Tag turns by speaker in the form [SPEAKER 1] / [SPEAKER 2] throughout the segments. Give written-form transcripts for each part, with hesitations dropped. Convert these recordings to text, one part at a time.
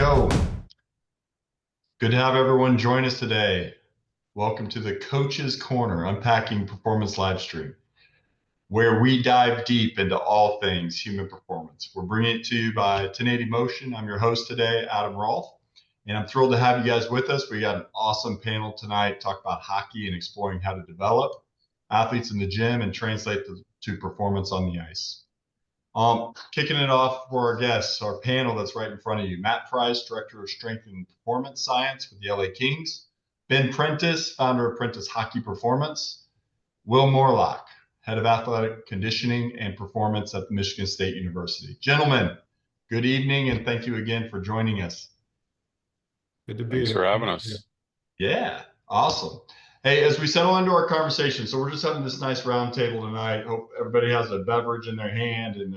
[SPEAKER 1] go. Good to have everyone join us today. Welcome to the Coach's Corner Unpacking Performance live stream, where we dive deep into all things human performance. We're bringing it to you by 1080 Motion. I'm your host today, Adam Rolfe, and I'm thrilled to have you guys with us. We got an awesome panel tonight, talk about hockey and exploring how to develop athletes in the gym and translate to performance on the ice. Kicking it off for our guests, our panel that's right in front of you. Matt Price, Director of Strength and Performance Science with the LA Kings. Ben Prentiss, founder of Prentiss Hockey Performance. Will Morlock, Head of Athletic Conditioning and Performance at Michigan State University. Gentlemen, good evening and thank you again for joining us.
[SPEAKER 2] Good to be
[SPEAKER 3] Thanks
[SPEAKER 2] here.
[SPEAKER 3] for having us.
[SPEAKER 1] Yeah, awesome. Hey, as we settle into our conversation, so we're just having this nice round table tonight. Hope everybody has a beverage in their hand and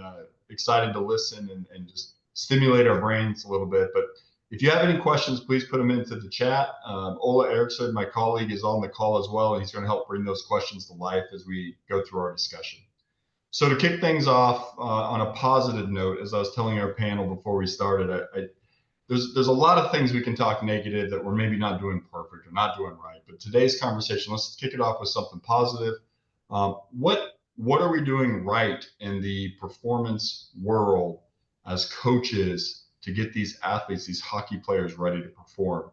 [SPEAKER 1] excited to listen and just stimulate our brains a little bit. But if you have any questions, please put them into the chat. Ola Eriksson, my colleague, is on the call as well, and he's going to help bring those questions to life as we go through our discussion. So to kick things off on a positive note, as I was telling our panel before we started, there's a lot of things we can talk negative that we're maybe not doing perfect or not doing right. But today's conversation, let's kick it off with something positive. What are we doing right in the performance world as coaches to get these athletes, these hockey players ready to perform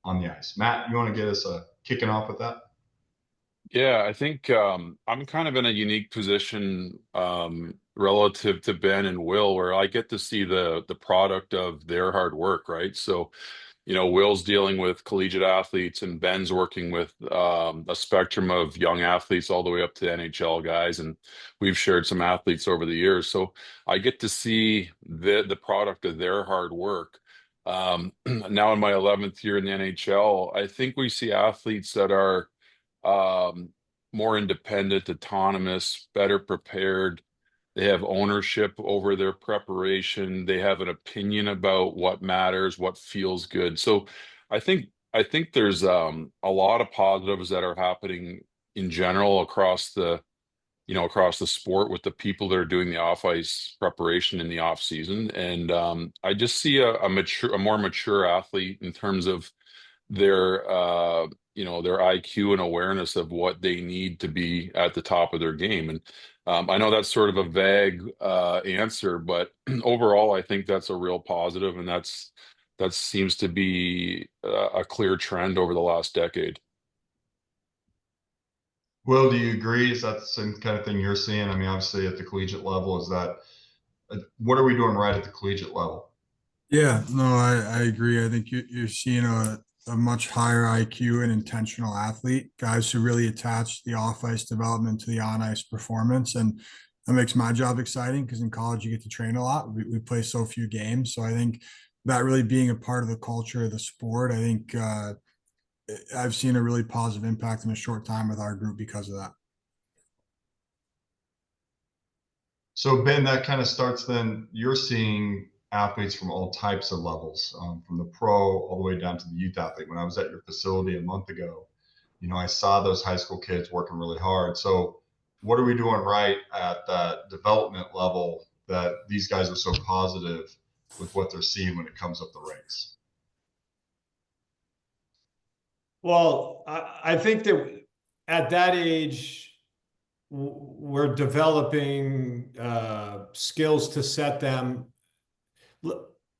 [SPEAKER 1] on the ice? Matt, you want to get us kicking off with that?
[SPEAKER 3] Yeah, I think I'm kind of in a unique position relative to Ben and Will, where I get to see the product of their hard work, right? So, Will's dealing with collegiate athletes, and Ben's working with a spectrum of young athletes all the way up to NHL guys, and we've shared some athletes over the years. So I get to see the product of their hard work. Now in my 11th year in the NHL, I think we see athletes that are more independent, autonomous, better prepared. They have ownership over their preparation. They have an opinion about what matters, what feels good. So I think there's a lot of positives that are happening in general across the across the sport with the people that are doing the off ice preparation in the off season. And I just see a more mature athlete in terms of their their IQ and awareness of what they need to be at the top of their game. And I know that's sort of a vague answer, but overall, I think that's a real positive, and that seems to be a clear trend over the last decade.
[SPEAKER 1] Will, do you agree? Is that the same kind of thing you're seeing? I mean, obviously at the collegiate level, is that what are we doing right at the collegiate level?
[SPEAKER 2] Yeah, no, I agree. I think you're seeing a much higher IQ and intentional athlete, guys who really attach the off-ice development to the on-ice performance. And that makes my job exciting because in college you get to train a lot. We play so few games. So I think that really being a part of the culture of the sport, I think I've seen a really positive impact in a short time with our group because of that.
[SPEAKER 1] So Ben, that kind of starts then, you're seeing athletes from all types of levels, from the pro all the way down to the youth athlete. When I was at your facility a month ago, I saw those high school kids working really hard. So what are we doing right at that development level that these guys are so positive with what they're seeing when it comes up the ranks?
[SPEAKER 4] Well, I think that at that age, we're developing skills to set them.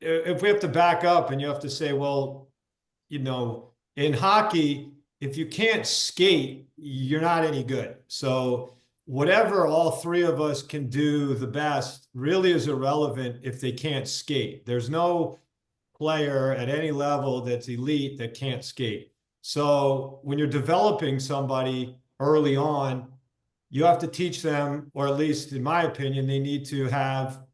[SPEAKER 4] If we have to back up and you have to say, well, in hockey, if you can't skate, you're not any good. So whatever all three of us can do the best really is irrelevant if they can't skate. There's no player at any level that's elite that can't skate. So when you're developing somebody early on, you have to teach them, or at least in my opinion, they need to have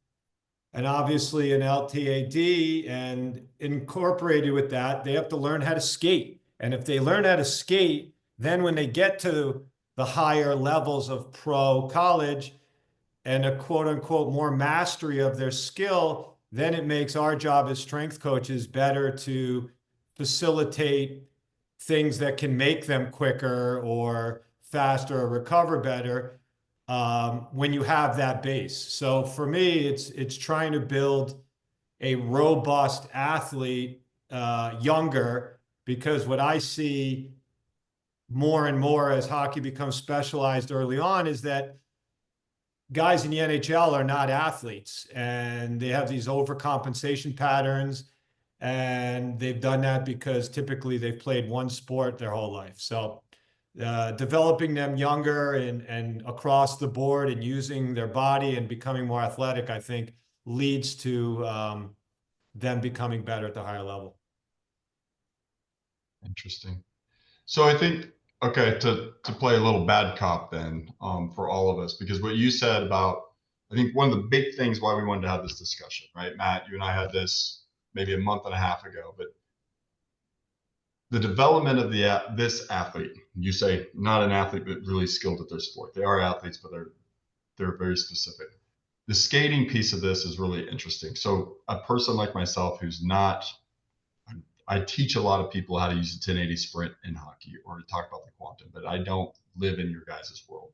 [SPEAKER 4] obviously an LTAD, and incorporated with that, they have to learn how to skate. And if they learn how to skate, then when they get to the higher levels of pro college and a quote unquote more mastery of their skill, then it makes our job as strength coaches better to facilitate things that can make them quicker or faster or recover better when you have that base. So for me, it's trying to build a robust athlete younger, because what I see more and more as hockey becomes specialized early on is that guys in the NHL are not athletes, and they have these overcompensation patterns, and they've done that because typically they've played one sport their whole life. So developing them younger and across the board and using their body and becoming more athletic, I think leads to them becoming better at the higher level.
[SPEAKER 1] Interesting. So I think, okay, to play a little bad cop then, for all of us, because what you said about, I think one of the big things why we wanted to have this discussion, right, Matt, you and I had this maybe a month and a half ago, but the development of this athlete, you say not an athlete, but really skilled at their sport. They are athletes, but they're very specific. The skating piece of this is really interesting. So a person like myself who's not, I teach a lot of people how to use a 1080 sprint in hockey or to talk about the quantum, but I don't live in your guys' world.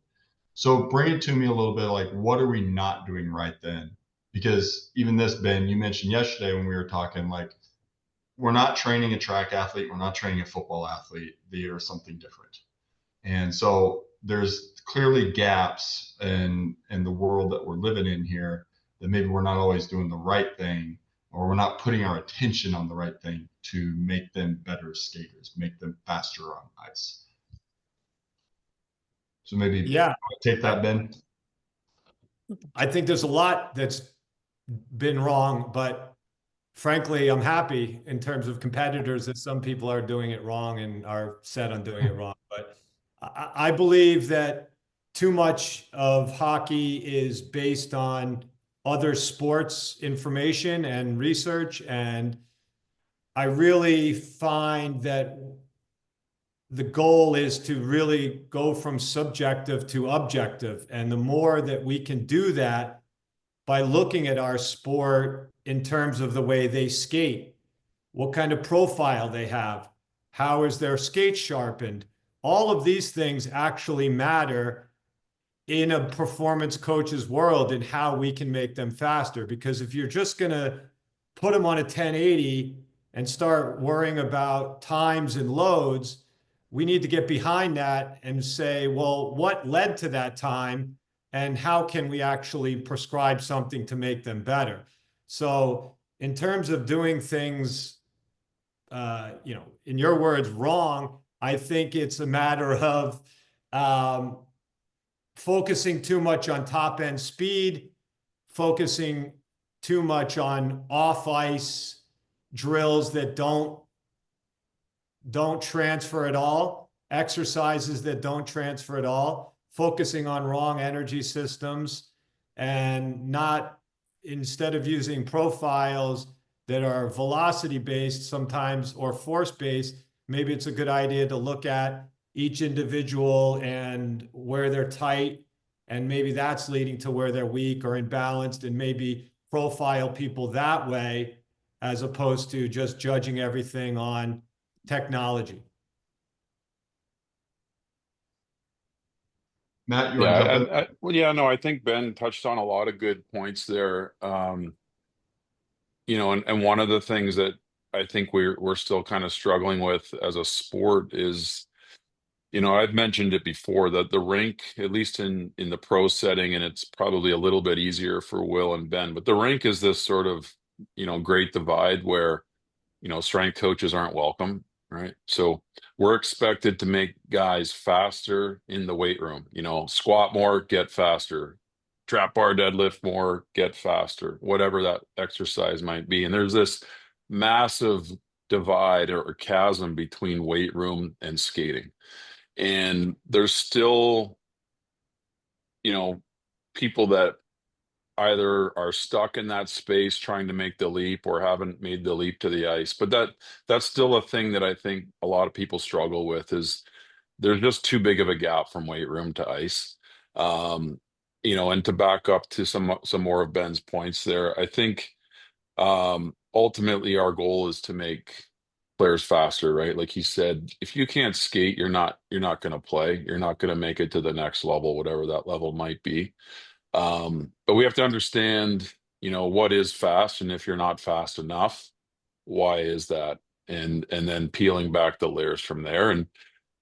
[SPEAKER 1] So bring it to me a little bit, like what are we not doing right then? Because even this, Ben, you mentioned yesterday when we were talking, like we're not training a track athlete, we're not training a football athlete, they are something different. And so there's clearly gaps in the world that we're living in here that maybe we're not always doing the right thing, or we're not putting our attention on the right thing to make them better skaters, make them faster on ice. So maybe take that, Ben.
[SPEAKER 4] I think there's a lot that's been wrong, but frankly, I'm happy in terms of competitors that some people are doing it wrong and are set on doing it wrong. But I believe that too much of hockey is based on other sports information and research. And I really find that the goal is to really go from subjective to objective. And the more that we can do that by looking at our sport in terms of the way they skate, what kind of profile they have, how is their skate sharpened, all of these things actually matter in a performance coach's world and how we can make them faster. Because if you're just going to put them on a 1080 and start worrying about times and loads, we need to get behind that and say, well, what led to that time and how can we actually prescribe something to make them better? So in terms of doing things, in your words, wrong, I think it's a matter of focusing too much on top end speed, focusing too much on off ice drills that don't transfer at all, exercises that don't transfer at all, focusing on wrong energy systems, and not, instead of using profiles that are velocity based sometimes or force based, maybe it's a good idea to look at each individual and where they're tight, and maybe that's leading to where they're weak or imbalanced, and maybe profile people that way as opposed to just judging everything on technology.
[SPEAKER 1] Matt, you want to jump in?
[SPEAKER 3] Well, yeah, no, I think Ben touched on a lot of good points there. And one of the things that I think we're still kind of struggling with as a sport is, I've mentioned it before that the rink, at least in the pro setting, and it's probably a little bit easier for Will and Ben, but the rink is this sort of, great divide where, strength coaches aren't welcome, right? So we're expected to make guys faster in the weight room, squat more, get faster, trap bar deadlift more, get faster, whatever that exercise might be. And there's this massive divide or chasm between weight room and skating. And there's still, people that either are stuck in that space trying to make the leap or haven't made the leap to the ice. But that's still a thing that I think a lot of people struggle with, is there's just too big of a gap from weight room to ice. And to back up to some more of Ben's points there, I think ultimately our goal is to make players faster, right? Like he said, if you can't skate, you're not going to play. You're not going to make it to the next level, whatever that level might be. But we have to understand what is fast, and if you're not fast enough, why is that? And then peeling back the layers from there. And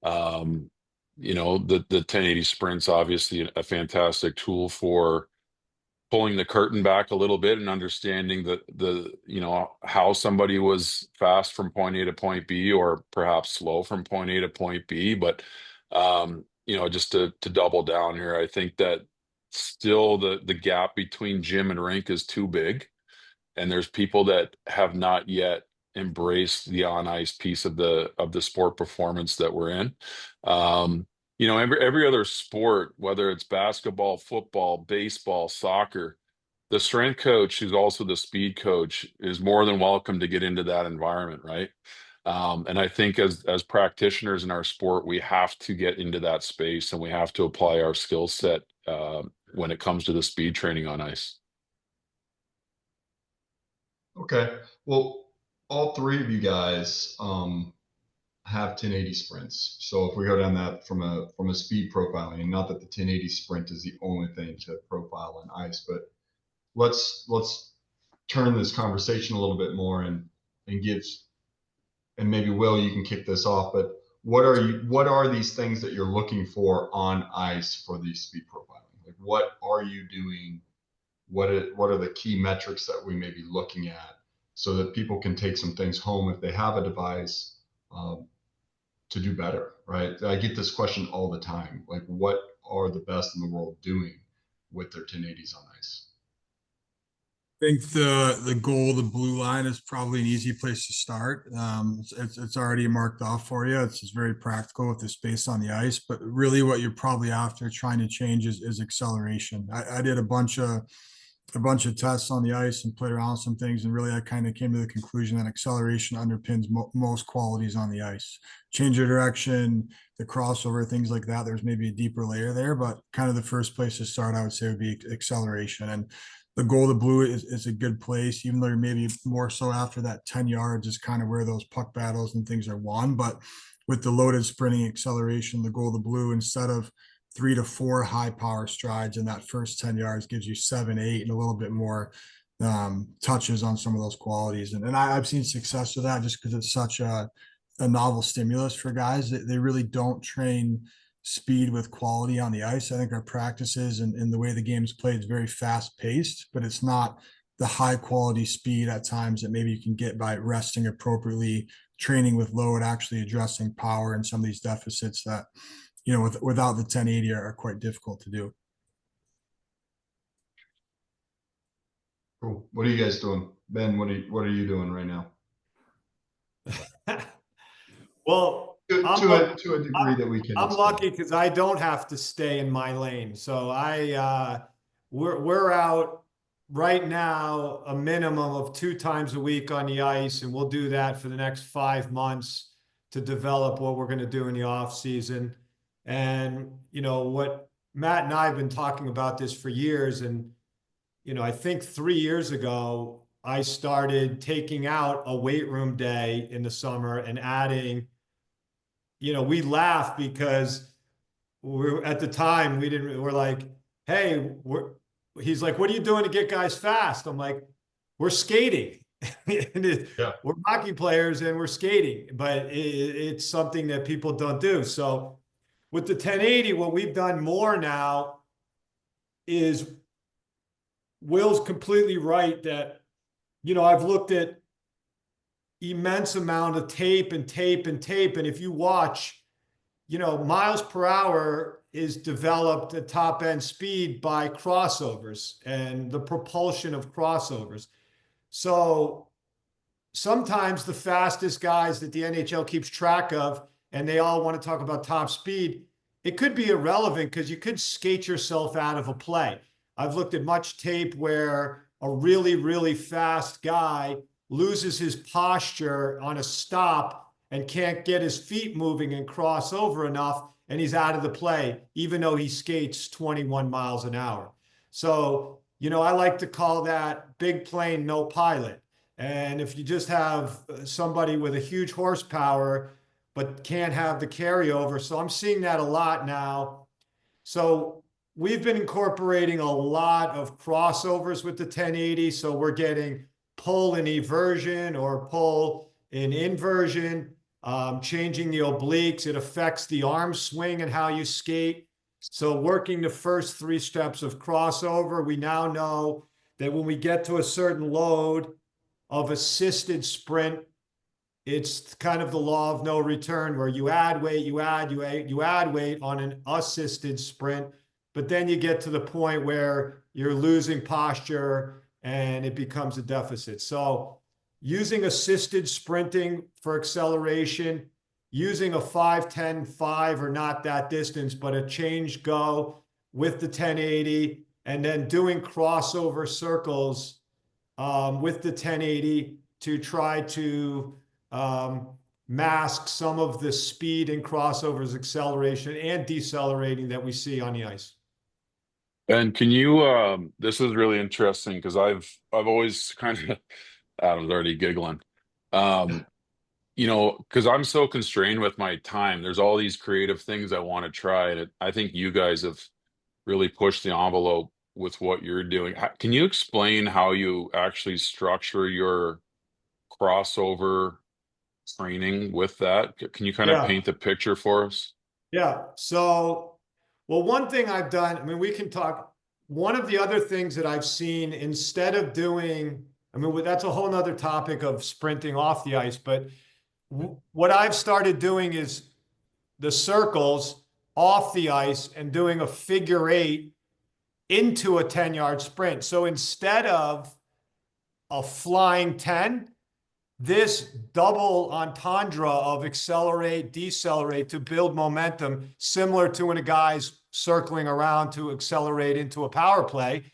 [SPEAKER 3] the 1080 sprint's obviously a fantastic tool for pulling the curtain back a little bit and understanding how somebody was fast from point A to point B, or perhaps slow from point A to point B. But just to double down here, I think that still the gap between gym and rink is too big, and there's people that have not yet embraced the on ice piece of the sport performance that we're in. Every other sport, whether it's basketball, football, baseball, soccer, the strength coach, who's also the speed coach, is more than welcome to get into that environment, right? And I think as practitioners in our sport, we have to get into that space, and we have to apply our skill set when it comes to the speed training on ice.
[SPEAKER 1] Okay. Well, all three of you guys have 1080 sprints. So if we go down that from a speed profiling, and not that the 1080 sprint is the only thing to profile on ice, but let's turn this conversation a little bit more and maybe Will, you can kick this off, but what are these things that you're looking for on ice for the speed profiling? Like, what are you doing? What are the key metrics that we may be looking at, so that people can take some things home if they have a device to do better, right? I get this question all the time. Like, what are the best in the world doing with their 1080s on ice?
[SPEAKER 2] I think the goal, the blue line, is probably an easy place to start. It's already marked off for you. It's very practical with the space on the ice, but really what you're probably after trying to change is acceleration. I did a bunch of tests on the ice and played around with some things, and really I kind of came to the conclusion that acceleration underpins most qualities on the ice. Change of direction, the crossover, things like that. There's maybe a deeper layer there, but kind of the first place to start, I would say, would be acceleration. And the goal of blue is a good place, even though you're maybe more so after that 10 yards is kind of where those puck battles and things are won. But with the loaded sprinting acceleration, the goal of the blue, instead of 3 to 4 high power strides in that first 10 yards, gives you 7, 8, and a little bit more touches on some of those qualities. And I've seen success with that just because it's such a novel stimulus for guys. They really don't train speed with quality on the ice. I think our practices and the way the game is played is very fast paced, but it's not the high quality speed at times that maybe you can get by resting appropriately, training with load, actually addressing power and some of these deficits that, without the 1080 are quite difficult to do.
[SPEAKER 1] Cool. What are you guys doing? Ben, what are you doing right now?
[SPEAKER 4] Well,
[SPEAKER 1] to a degree that we can.
[SPEAKER 4] I'm lucky because I don't have to stay in my lane. So we're out right now a minimum of 2 times a week on the ice, and we'll do that for the next 5 months to develop what we're going to do in the off season. And what Matt and I have been talking about this for years, and I think 3 years ago I started taking out a weight room day in the summer and adding. We laugh because at the time we're like, hey, he's like, what are you doing to get guys fast? I'm like, we're skating.
[SPEAKER 1] Yeah.
[SPEAKER 4] We're hockey players and we're skating, but it's something that people don't do. So with the 1080, what we've done more now is, Will's completely right that, I've looked at immense amount of tape. And if you watch, miles per hour is developed at top end speed by crossovers and the propulsion of crossovers. So sometimes the fastest guys that the NHL keeps track of, and they all want to talk about top speed, it could be irrelevant because you could skate yourself out of a play. I've looked at much tape where a really, really fast guy loses his posture on a stop and can't get his feet moving and cross over enough, and he's out of the play, even though he skates 21 miles an hour. So, I like to call that big plane, no pilot. And if you just have somebody with a huge horsepower, but can't have the carryover. So I'm seeing that a lot now. So we've been incorporating a lot of crossovers with the 1080. So we're getting pull in eversion or pull in inversion, changing the obliques. It affects the arm swing and how you skate. So working the first 3 steps of crossover, we now know that when we get to a certain load of assisted sprint, it's kind of the law of no return, where you add weight, you add weight on an assisted sprint, but then you get to the point where you're losing posture and it becomes a deficit. So using assisted sprinting for acceleration, using a 5-10-5 or not that distance, but a change go with the 1080, and then doing crossover circles with the 1080 to try to mask some of the speed and crossovers, acceleration and decelerating that we see on the ice.
[SPEAKER 3] And can you, this is really interesting because I've always kind of, I was already giggling. You know, because I'm so constrained with my time. There's all these creative things I want to try, and I think you guys have really pushed the envelope with what you're doing. Can you explain how you actually structure your crossover training with that? Can you kind of
[SPEAKER 4] Yeah.
[SPEAKER 3] paint the picture for us?
[SPEAKER 4] Yeah. So, well, one thing I've done, I mean, we can talk. One of the other things that I've seen, instead of doing, I mean, that's a whole nother topic of sprinting off the ice, but what I've started doing is the circles off the ice and doing a figure 8 into a 10-yard sprint. So instead of a flying 10, this double entendre of accelerate, decelerate to build momentum, similar to when a guy's circling around to accelerate into a power play,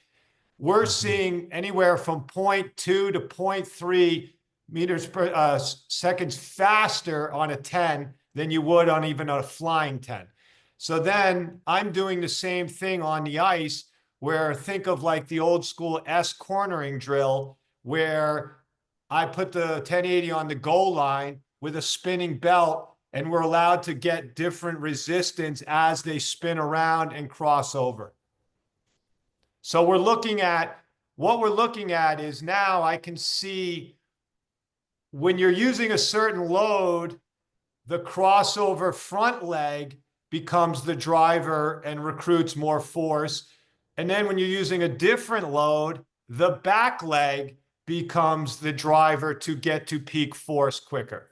[SPEAKER 4] we're seeing anywhere from 0.2 to 0.3 meters per seconds faster on a 10 than you would on even a flying 10. So then I'm doing the same thing on the ice, where think of like the old school S cornering drill, where I put the 1080 on the goal line with a spinning belt, and we're allowed to get different resistance as they spin around and cross over. So what we're looking at is now I can see when you're using a certain load, the crossover front leg becomes the driver and recruits more force. And then when you're using a different load, the back leg becomes the driver to get to peak force quicker.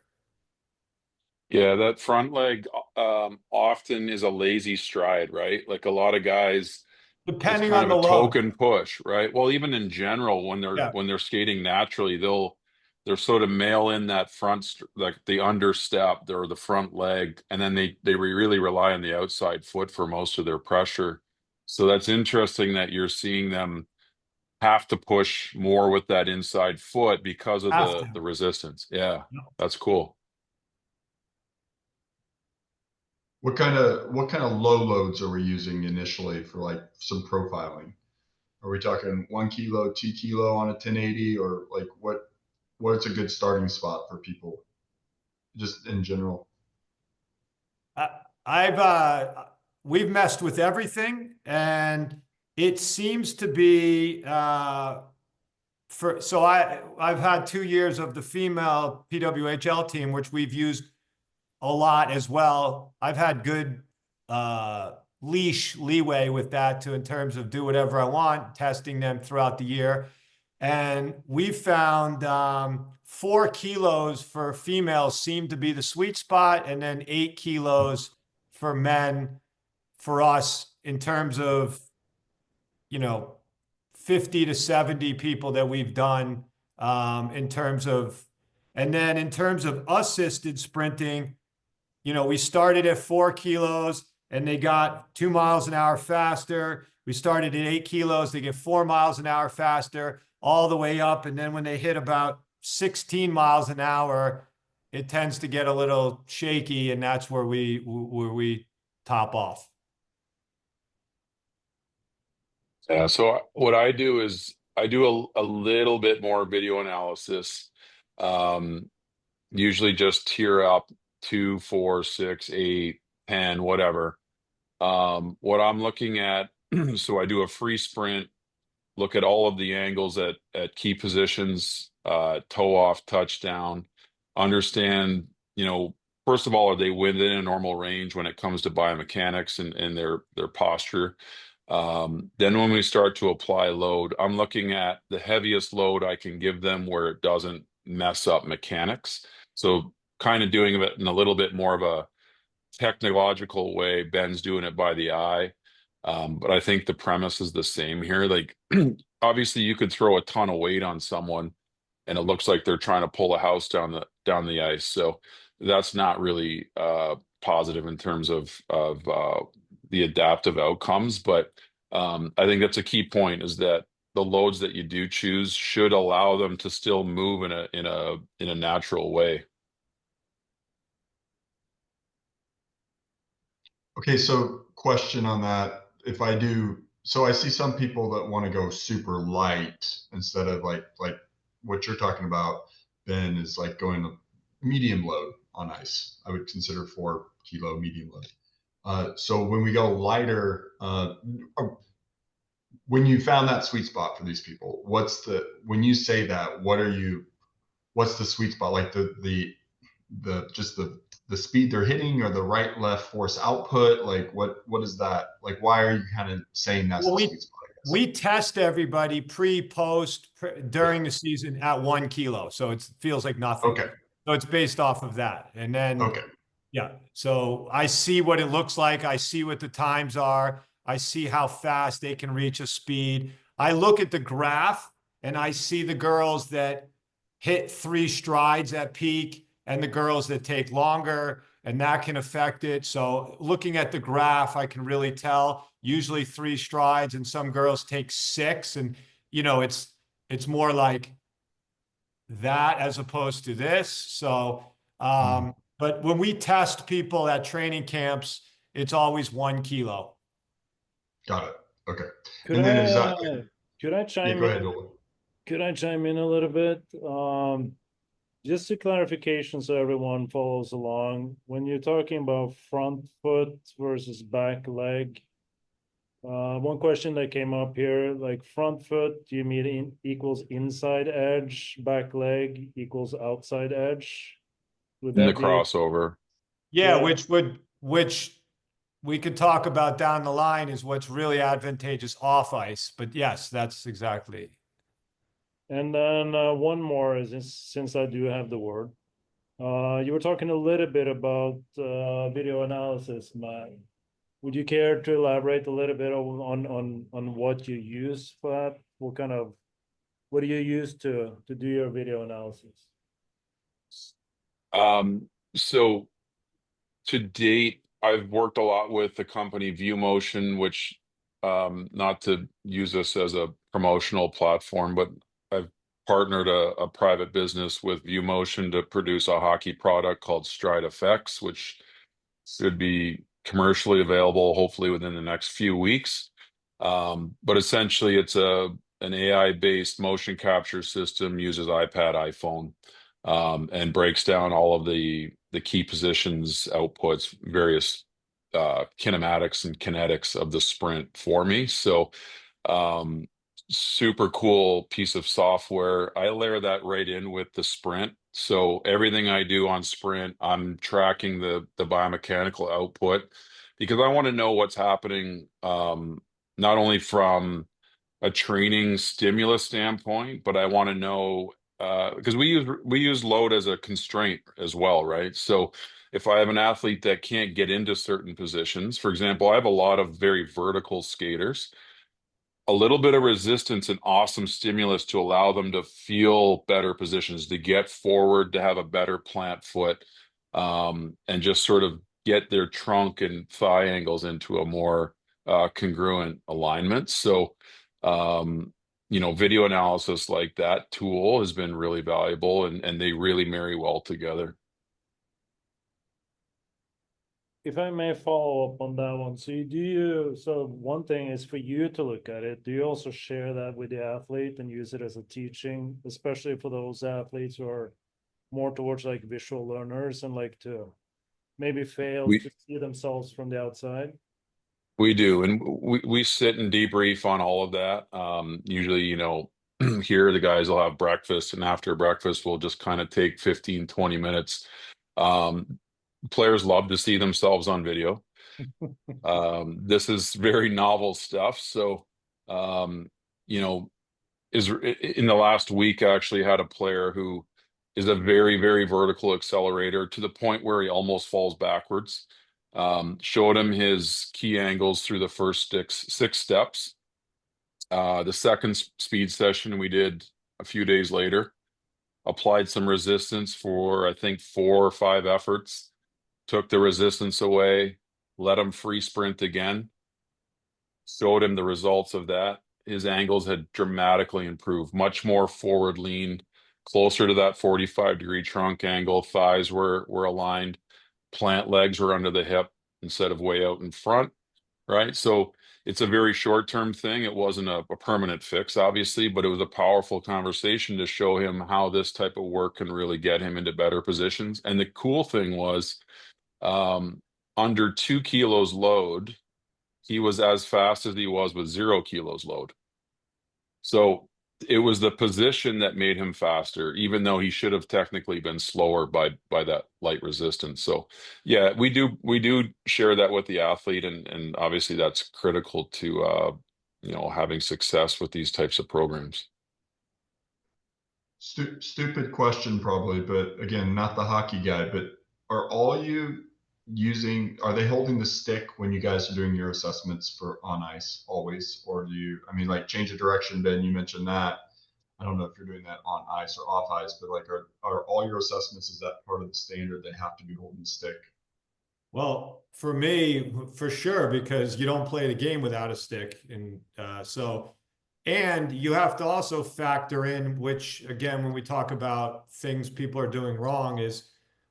[SPEAKER 3] Yeah, that front leg often is a lazy stride, right? Like a lot of guys, it's
[SPEAKER 4] Depending
[SPEAKER 3] kind
[SPEAKER 4] on
[SPEAKER 3] of
[SPEAKER 4] the
[SPEAKER 3] a
[SPEAKER 4] load.
[SPEAKER 3] token push, right? Well, even in general,
[SPEAKER 4] Yeah.
[SPEAKER 3] when they're skating naturally, they're sort of mail in that like the understep or the front leg, and then they really rely on the outside foot for most of their pressure. So that's interesting that you're seeing them have to push more with that inside foot because of
[SPEAKER 4] Have to.
[SPEAKER 3] the resistance. Yeah, that's cool.
[SPEAKER 1] What kind of low loads are we using initially for like some profiling? Are we talking 1 kilo, 2 kilo on a 1080, or like what's a good starting spot for people just in general?
[SPEAKER 4] I've we've messed with everything, and it seems to be so I've had 2 years of the female PWHL team, which we've used a lot as well. I've had good leeway with that, to in terms of do whatever I want, testing them throughout the year. And we found 4 kilos for females seemed to be the sweet spot, and then 8 kilos for men for us, in terms of, 50 to 70 people that we've done, in terms of, and then in terms of assisted sprinting, we started at 4 kilos and they got 2 miles an hour faster. We started at 8 kilos, they get 4 miles an hour faster, all the way up. And then when they hit about 16 miles an hour, it tends to get a little shaky, and that's where we top off.
[SPEAKER 3] Yeah, so what I do is I do a little bit more video analysis. Um, Usually just tier up 2, 4, 6, 8, 10, whatever. What I'm looking at So I do a free sprint, look at all of the angles at key positions, toe off, touchdown, understand, first of all, are they within a normal range when it comes to biomechanics and their posture? Then when we start to apply load, I'm looking at the heaviest load I can give them where it doesn't mess up mechanics. So kind of doing it in a little bit more of a technological way. Ben's doing it by the eye. But I think the premise is the same here. Like, obviously you could throw a ton of weight on someone and it looks like they're trying to pull a house down the ice. So that's not really positive in terms of the adaptive outcomes. But I think that's a key point, is that the loads that you do choose should allow them to still move in a natural way.
[SPEAKER 1] Okay, so question on that. If I do, so I see some people that want to go super light instead of like what you're talking about, Ben, is like going to medium load on ice. I would consider 4 kilo medium load. So when we go lighter, when you found that sweet spot for these people, when you say that, what's the sweet spot? Like just the speed they're hitting, or the right left force output? Like what is that? Like, why are you kind of saying that's the sweet spot, I guess?
[SPEAKER 4] We test everybody during the season at 1 kilo. So it feels like nothing.
[SPEAKER 1] Okay.
[SPEAKER 4] So it's based off of that. And then,
[SPEAKER 1] Okay.
[SPEAKER 4] yeah. So I see what it looks like. I see what the times are. I see how fast they can reach a speed. I look at the graph and I see the girls that hit 3 strides at peak and the girls that take longer, and that can affect it. So looking at the graph, I can really tell. Usually 3 strides, and some girls take 6, and it's more like that as opposed to this. So, but when we test people at training camps, it's always 1 kilo.
[SPEAKER 1] Got it. Okay.
[SPEAKER 5] Could
[SPEAKER 1] And then
[SPEAKER 5] could I
[SPEAKER 1] yeah,
[SPEAKER 5] chime
[SPEAKER 1] go
[SPEAKER 5] in?
[SPEAKER 1] ahead, Nolan.
[SPEAKER 5] Could I chime in a little bit? Just a clarification so everyone follows along. When you're talking about front foot versus back leg, one question that came up here, like front foot, do you mean equals inside edge, back leg equals outside edge? Would
[SPEAKER 3] In the
[SPEAKER 5] that be
[SPEAKER 3] crossover.
[SPEAKER 4] Yeah,
[SPEAKER 5] Yeah.
[SPEAKER 4] which we could talk about down the line is what's really advantageous off ice. But yes, that's exactly.
[SPEAKER 5] And then one more is since I do have the word. You were talking a little bit about video analysis, Matt. Would you care to elaborate a little bit on what you use for that? What do you use to do your video analysis?
[SPEAKER 3] So to date, I've worked a lot with the company ViewMotion, which, not to use this as a promotional platform, but I've partnered a private business with ViewMotion to produce a hockey product called Stride Effects, which should be commercially available hopefully within the next few weeks. But essentially, it's an AI-based motion capture system, uses iPad, iPhone, and breaks down all of the key positions, outputs, various kinematics and kinetics of the sprint for me. So super cool piece of software. I layer that right in with the sprint. So everything I do on sprint, I'm tracking the biomechanical output, because I want to know what's happening, not only from a training stimulus standpoint, but I want to know, because we use load as a constraint as well, right? So if I have an athlete that can't get into certain positions, for example, I have a lot of very vertical skaters, a little bit of resistance and awesome stimulus to allow them to feel better positions, to get forward, to have a better plant foot, and just sort of get their trunk and thigh angles into a more congruent alignment. So, video analysis like that tool has been really valuable, and they really marry well together.
[SPEAKER 5] If I may follow up on that one, so one thing is for you to look at it. Do you also share that with the athlete and use it as a teaching, especially for those athletes who are more towards like visual learners and like to maybe fail
[SPEAKER 3] We
[SPEAKER 5] to see themselves from the outside?
[SPEAKER 3] We do, and we sit and debrief on all of that. Usually, here the guys will have breakfast, and after breakfast, we'll just kind of take 15, 20 minutes. Players love to see themselves on video. This is very novel stuff. So, you know, is in the last week, I actually had a player who is a very, very vertical accelerator to the point where he almost falls backwards. Showed him his key angles through the first six steps. The second speed session we did a few days later, applied some resistance for I think 4 or 5 efforts, took the resistance away, let him free sprint again, showed him the results of that. His angles had dramatically improved, much more forward lean, closer to that 45-degree trunk angle. Thighs were aligned, plant legs were under the hip instead of way out in front, right? So it's a very short-term thing. It wasn't a permanent fix, obviously, but it was a powerful conversation to show him how this type of work can really get him into better positions. And the cool thing was, under 2 kilos load, he was as fast as he was with 0 kilos load. So it was the position that made him faster, even though he should have technically been slower by that light resistance. So yeah, we do share that with the athlete, and obviously that's critical to having success with these types of programs.
[SPEAKER 1] Stupid question probably, but again, not the hockey guy, but are they holding the stick when you guys are doing your assessments for on ice always? Or do you, I mean, like change of direction, Ben, you mentioned that. I don't know if you're doing that on ice or off ice, but like, are all your assessments, is that part of the standard? They have to be holding the stick?
[SPEAKER 4] Well, for me, for sure, because you don't play the game without a stick. And and you have to also factor in, which again, when we talk about things people are doing wrong, is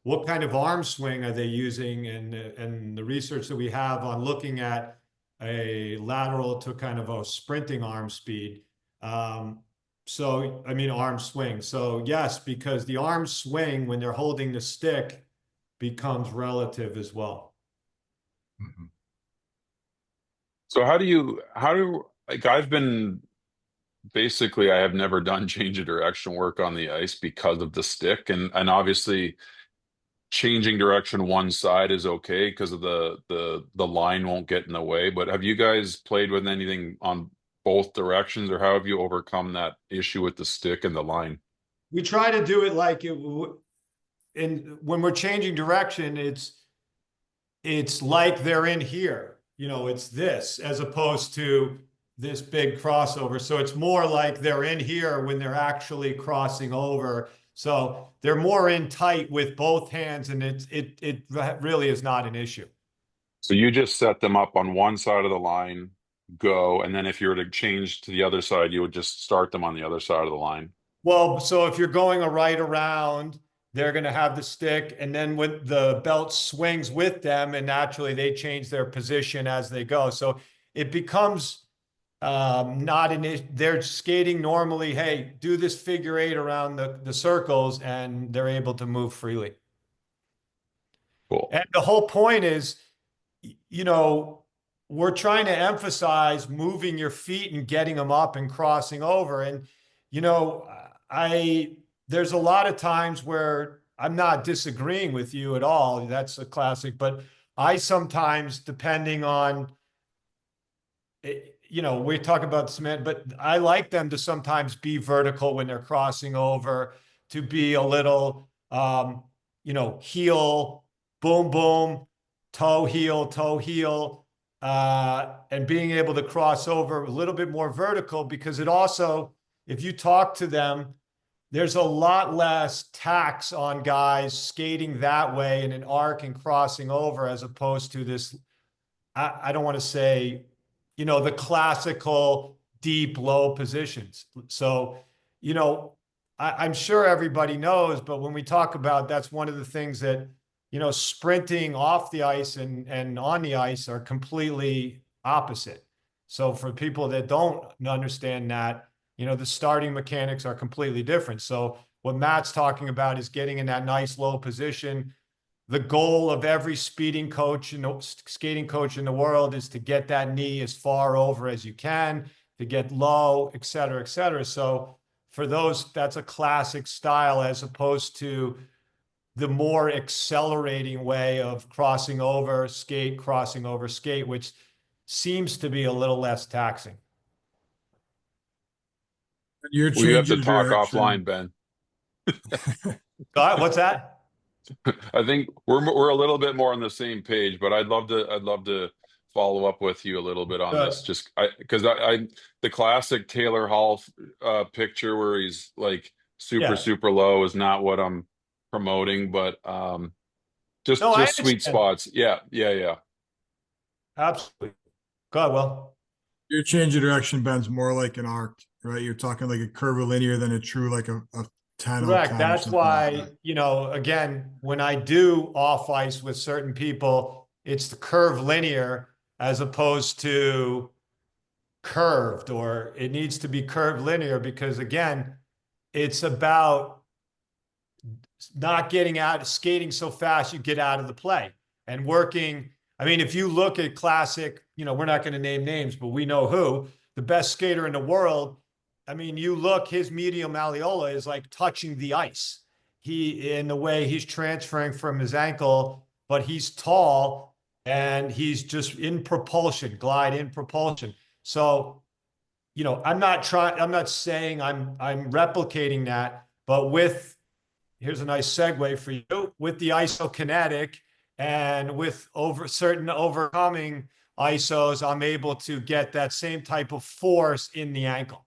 [SPEAKER 4] what kind of arm swing are they using? And the research that we have on looking at a lateral to kind of a sprinting arm speed. So, I mean, arm swing. So yes, because the arm swing, when they're holding the stick, becomes relative as well.
[SPEAKER 1] Mhm.
[SPEAKER 3] So like I've been basically I have never done change of direction work on the ice because of the stick, and obviously changing direction one side is okay because of the line won't get in the way. But have you guys played with anything on both directions, or how have you overcome that issue with the stick and the line?
[SPEAKER 4] We try to do it like when we're changing direction, it's like they're in here. It's this as opposed to this big crossover. So it's more like they're in here when they're actually crossing over. So they're more in tight with both hands, and it really is not an issue.
[SPEAKER 3] So you just set them up on one side of the line, go, and then if you were to change to the other side, you would just start them on the other side of the line.
[SPEAKER 4] Well, so if you're going a right around, they're going to have the stick, and then when the belt swings with them, and naturally they change their position as they go. So it becomes not an issue. They're skating normally. Hey, do this figure 8 around the circles, and they're able to move freely.
[SPEAKER 3] Cool.
[SPEAKER 4] And the whole point is, we're trying to emphasize moving your feet and getting them up and crossing over. And, there's a lot of times where I'm not disagreeing with you at all. That's a classic, but I sometimes, depending on, we talk about cement, but I like them to sometimes be vertical when they're crossing over, to be a little, heel, boom, boom, toe, heel, and being able to cross over a little bit more vertical, because it also, if you talk to them, there's a lot less tax on guys skating that way in an arc and crossing over, as opposed to this, I don't want to say, the classical deep, low positions. So, I'm sure everybody knows, but when we talk about, that's one of the things that, sprinting off the ice and on the ice are completely opposite. So for people that don't understand that, the starting mechanics are completely different. So what Matt's talking about is getting in that nice low position. the goal of every speeding coach and skating coach in the world is to get that knee as far over as you can, to get low, et cetera, et cetera. So for those, that's a classic style as opposed to the more accelerating way of crossing over skate, which seems to be a little less taxing.
[SPEAKER 2] You're
[SPEAKER 3] We have to
[SPEAKER 2] changing
[SPEAKER 3] talk
[SPEAKER 2] direction.
[SPEAKER 3] offline, Ben.
[SPEAKER 4] What's that?
[SPEAKER 3] I think we're a little bit more on the same page, but I'd love to follow up with you a little bit on this. Just because I the classic Taylor Hall picture where he's like super low is not what I'm promoting, but just
[SPEAKER 4] No, I
[SPEAKER 3] sweet
[SPEAKER 4] understand.
[SPEAKER 3] spots. Yeah.
[SPEAKER 4] Absolutely. God, well,
[SPEAKER 2] Your change of direction, Ben's more like an arc, right? You're talking like a curvilinear than a true like a 10
[SPEAKER 4] correct.
[SPEAKER 2] 10 or
[SPEAKER 4] That's
[SPEAKER 2] something like
[SPEAKER 4] why,
[SPEAKER 2] that.
[SPEAKER 4] you know, again, when I do off ice with certain people, it's the curve linear as opposed to curved, or it needs to be curved linear because again, it's about not getting out, skating so fast you get out of the play and working. I mean, if you look at classic, you know, we're not going to name names, but we know who, the best skater in the world. I mean, you look, his medial malleola is like touching the ice. In the way he's transferring from his ankle, but he's tall and he's just in propulsion, glide in propulsion. So, you know, I'm not saying I'm replicating that, but here's a nice segue for you with the isokinetic and with certain overcoming isos, I'm able to get that same type of force in the ankle.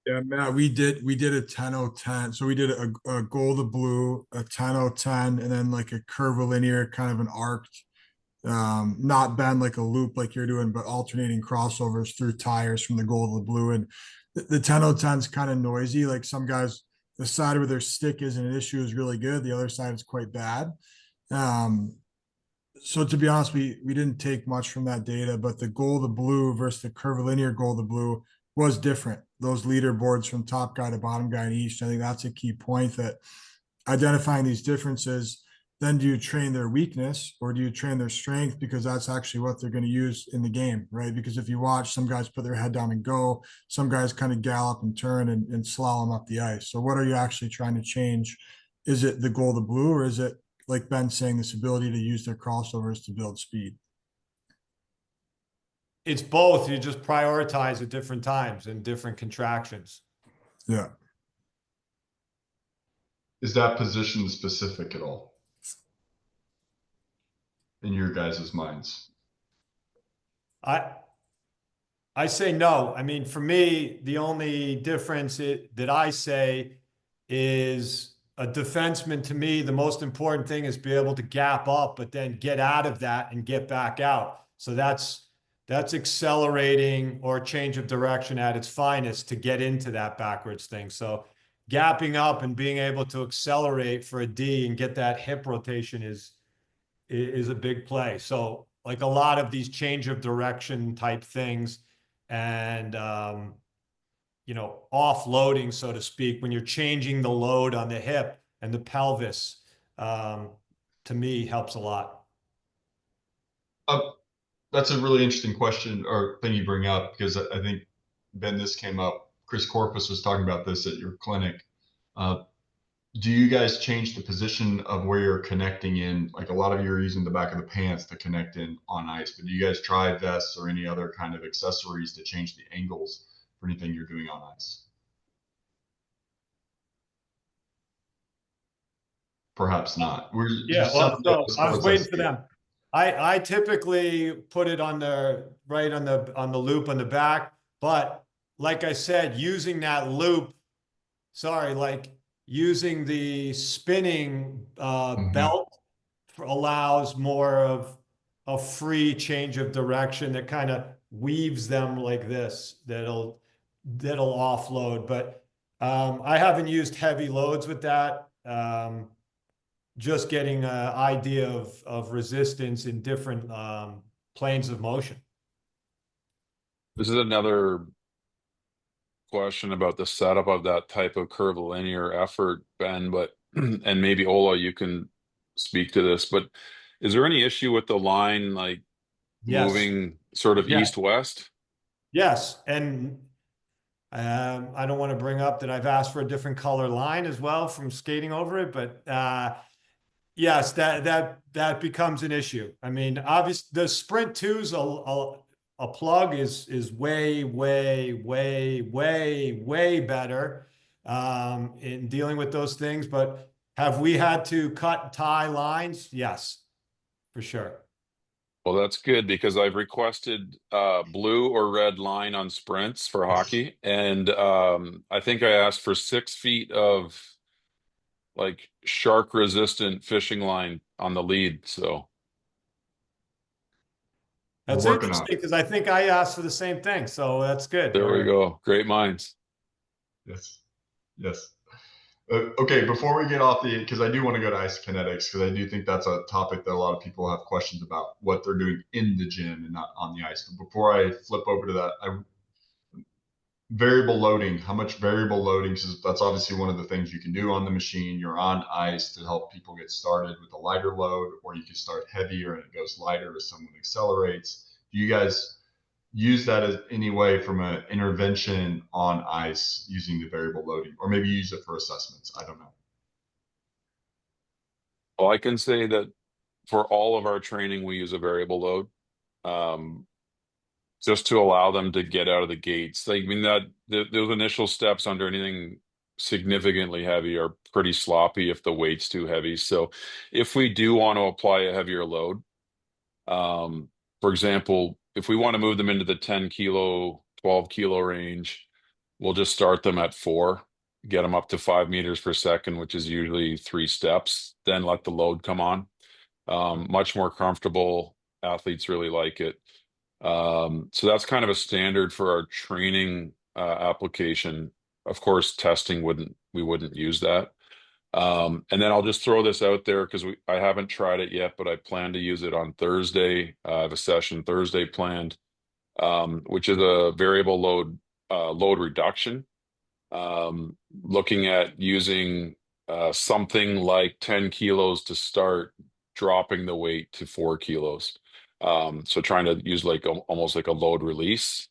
[SPEAKER 2] Yeah, Matt, we did a 10-0-10. So we did a gold to blue, a 10-0-10, and then like a curvilinear kind of an arced, not bend like a loop like you're doing, but alternating crossovers through tires from the gold to the blue. And the 10-0-10 is kind of noisy. Like some guys, the side where their stick isn't an issue is really good. The other side is quite bad. So to be honest, we didn't take much from that data, but the gold to blue versus the curvilinear gold to blue was different. Those leaderboards from top guy to bottom guy in each, I think that's a key point, that identifying these differences, then do you train their weakness or do you train their strength? Because that's actually what they're going to use in the game, right? Because if you watch, some guys put their head down and go, some guys kind of gallop and turn and slalom up the ice. So what are you actually trying to change? Is it the goal to blue, or is it, like Ben's saying, this ability to use their crossovers to build speed?
[SPEAKER 4] It's both. You just prioritize at different times and different contractions.
[SPEAKER 2] Yeah.
[SPEAKER 1] Is that position specific at all in your guys' minds?
[SPEAKER 4] I say no. I mean, for me, the only difference that I say is a defenseman. To me, the most important thing is be able to gap up, but then get out of that and get back out. So that's accelerating or change of direction at its finest to get into that backwards thing. So gapping up and being able to accelerate for a D and get that hip rotation is a big play. So like a lot of these change of direction type things and, you know, offloading, so to speak, when you're changing the load on the hip and the pelvis, to me helps a lot.
[SPEAKER 1] That's a really interesting question or thing you bring up, because I think, Ben, this came up. Chris Corpus was talking about this at your clinic. Do you guys change the position of where you're connecting in? Like a lot of you are using the back of the pants to connect in on ice, but do you guys try vests or any other kind of accessories to change the angles for anything you're doing on ice? Perhaps not.
[SPEAKER 4] Yeah, well, no, I was waiting for them. I typically put it on the right on the loop on the back, but like I said, using that loop, like using the spinning belt allows more of a free change of direction that kind of weaves them like this. That'll offload, but I haven't used heavy loads with that. Just getting an idea of resistance in different planes of motion.
[SPEAKER 3] This is another question about the setup of that type of curvilinear effort, Ben, but and maybe Ola, you can speak to this, but is there any issue with the line like
[SPEAKER 4] Yes.
[SPEAKER 3] moving sort of
[SPEAKER 4] Yeah.
[SPEAKER 3] east-west?
[SPEAKER 4] Yes. And I don't want to bring up that I've asked for a different color line as well from skating over it, but yes, that becomes an issue. I mean, obviously, the Sprint 2's a plug is way, way, way, way, way better in dealing with those things. But have we had to cut and tie lines? Yes, for sure.
[SPEAKER 3] Well, that's good because I've requested blue or red line on sprints for hockey, and I think I asked for 6 feet of like shark resistant fishing line on the lead. So
[SPEAKER 1] We're
[SPEAKER 4] That's
[SPEAKER 1] working on
[SPEAKER 4] interesting
[SPEAKER 1] it.
[SPEAKER 4] because I think I asked for the same thing. So that's good.
[SPEAKER 3] there we go. Great minds.
[SPEAKER 1] Yes. Yes. Okay, before we get off because I do want to go to ice kinetics, because I do think that's a topic that a lot of people have questions about what they're doing in the gym and not on the ice. But before I flip over to that, variable loading, how much variable loading, because that's obviously one of the things you can do on the machine. You're on ice to help people get started with a lighter load, or you can start heavier and it goes lighter as someone accelerates. Do you guys use that as any way from an intervention on ice using the variable loading, or maybe use it for assessments? I don't know.
[SPEAKER 3] Well, I can say that for all of our training, we use a variable load. Um, just to allow them to get out of the gates. Like, I mean, those initial steps under anything significantly heavy are pretty sloppy if the weight's too heavy. So if we do want to apply a heavier load, for example, if we want to move them into the 10 kilo, 12 kilo range, we'll just start them at 4, get them up to 5 meters per second, which is usually 3 steps, then let the load come on. Much more comfortable. Athletes really like it. So that's kind of a standard for our training application. Of course, testing we wouldn't use that. And then I'll just throw this out there because I haven't tried it yet, but I plan to use it on Thursday. I have a session Thursday planned, which is a variable load reduction. Looking at using something like 10 kilos to start, dropping the weight to 4 kilos. So trying to use like almost like a load release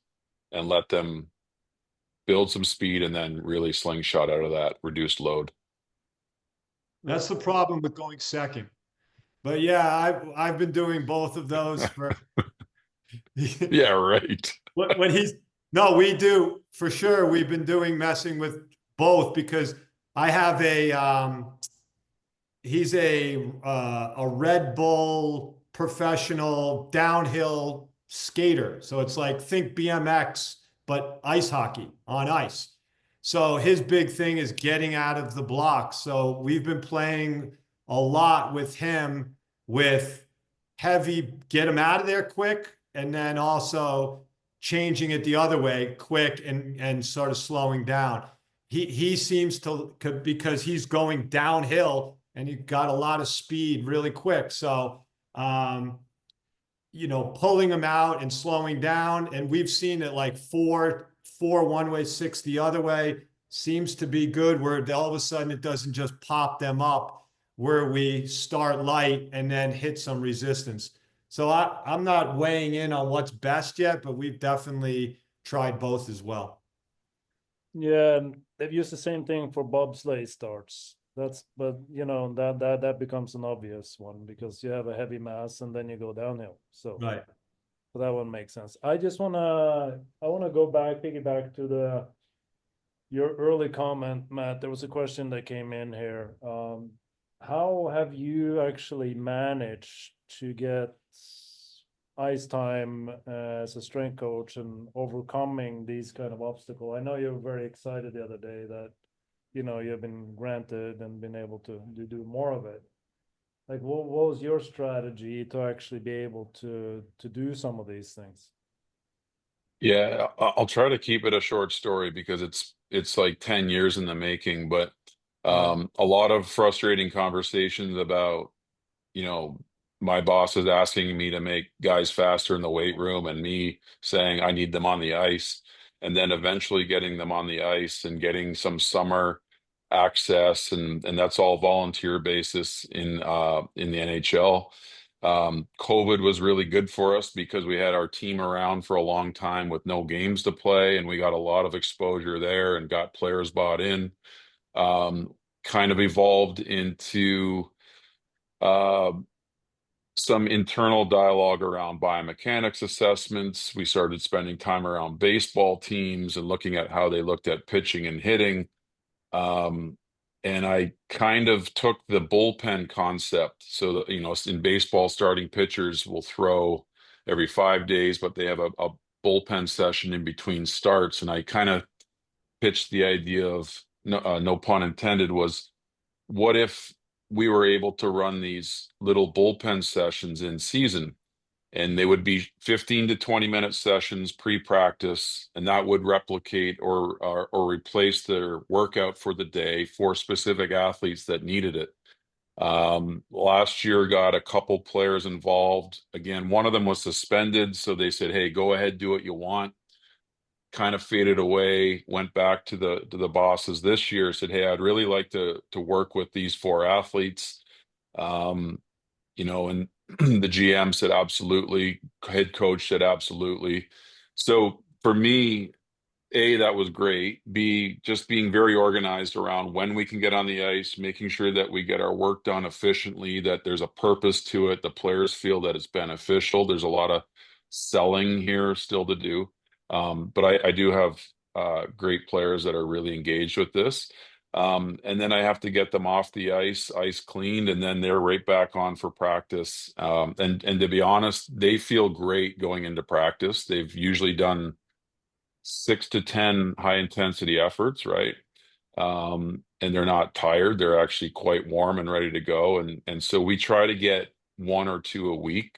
[SPEAKER 3] and let them build some speed and then really slingshot out of that reduced load.
[SPEAKER 4] That's the problem with going second. But yeah, I've been doing both of those for
[SPEAKER 3] Yeah, right.
[SPEAKER 4] when he's no, we do for sure. We've been doing messing with both because I have he's a Red Bull professional downhill skater. So it's like think BMX, but ice hockey on ice. So his big thing is getting out of the blocks. So we've been playing a lot with him with heavy, get him out of there quick, and then also changing it the other way quick and sort of slowing down. He seems to, because he's going downhill and he got a lot of speed really quick. So pulling him out and slowing down, and we've seen it like four one way, 6 the other way seems to be good, where all of a sudden it doesn't just pop them up, where we start light and then hit some resistance. So I'm not weighing in on what's best yet, but we've definitely tried both as well.
[SPEAKER 5] Yeah, they've used the same thing for bobsleigh starts. But that becomes an obvious one because you have a heavy mass and then you go downhill. So
[SPEAKER 4] right.
[SPEAKER 5] So that one makes sense. I wanna go piggyback to your early comment, Matt. There was a question that came in here. How have you actually managed to get ice time as a strength coach and overcoming these kind of obstacles? I know you were very excited the other day that you've been granted and been able to do more of it. Like, what was your strategy to actually be able to do some of these things?
[SPEAKER 3] Yeah, I'll try to keep it a short story because it's like 10 years in the making, but a lot of frustrating conversations about, my boss is asking me to make guys faster in the weight room and me saying I need them on the ice, and then eventually getting them on the ice and getting some summer access, and that's all volunteer basis in the NHL. COVID was really good for us because we had our team around for a long time with no games to play, and we got a lot of exposure there and got players bought in. Kind of evolved into some internal dialogue around biomechanics assessments. We started spending time around baseball teams and looking at how they looked at pitching and hitting. And I kind of took the bullpen concept. So that, in baseball, starting pitchers will throw every 5 days, but they have a bullpen session in between starts. And I kind of pitched the idea of, no pun intended, was what if we were able to run these little bullpen sessions in season, and they would be 15 to 20-minute sessions pre-practice, and that would replicate or replace their workout for the day for specific athletes that needed it. Last year got a couple players involved. Again, one of them was suspended, so they said, hey, go ahead, do what you want. Kind of faded away, went back to the bosses this year, said, hey, I'd really like to work with these 4 athletes. And the GM said absolutely, head coach said absolutely. So for me, A, that was great. B, just being very organized around when we can get on the ice, making sure that we get our work done efficiently, that there's a purpose to it, the players feel that it's beneficial. There's a lot of selling here still to do. But I do have great players that are really engaged with this. And then I have to get them off the ice cleaned, and then they're right back on for practice. And to be honest, they feel great going into practice. They've usually done 6 to 10 high intensity efforts, right? And they're not tired. They're actually quite warm and ready to go. And so we try to get 1 or 2 a week,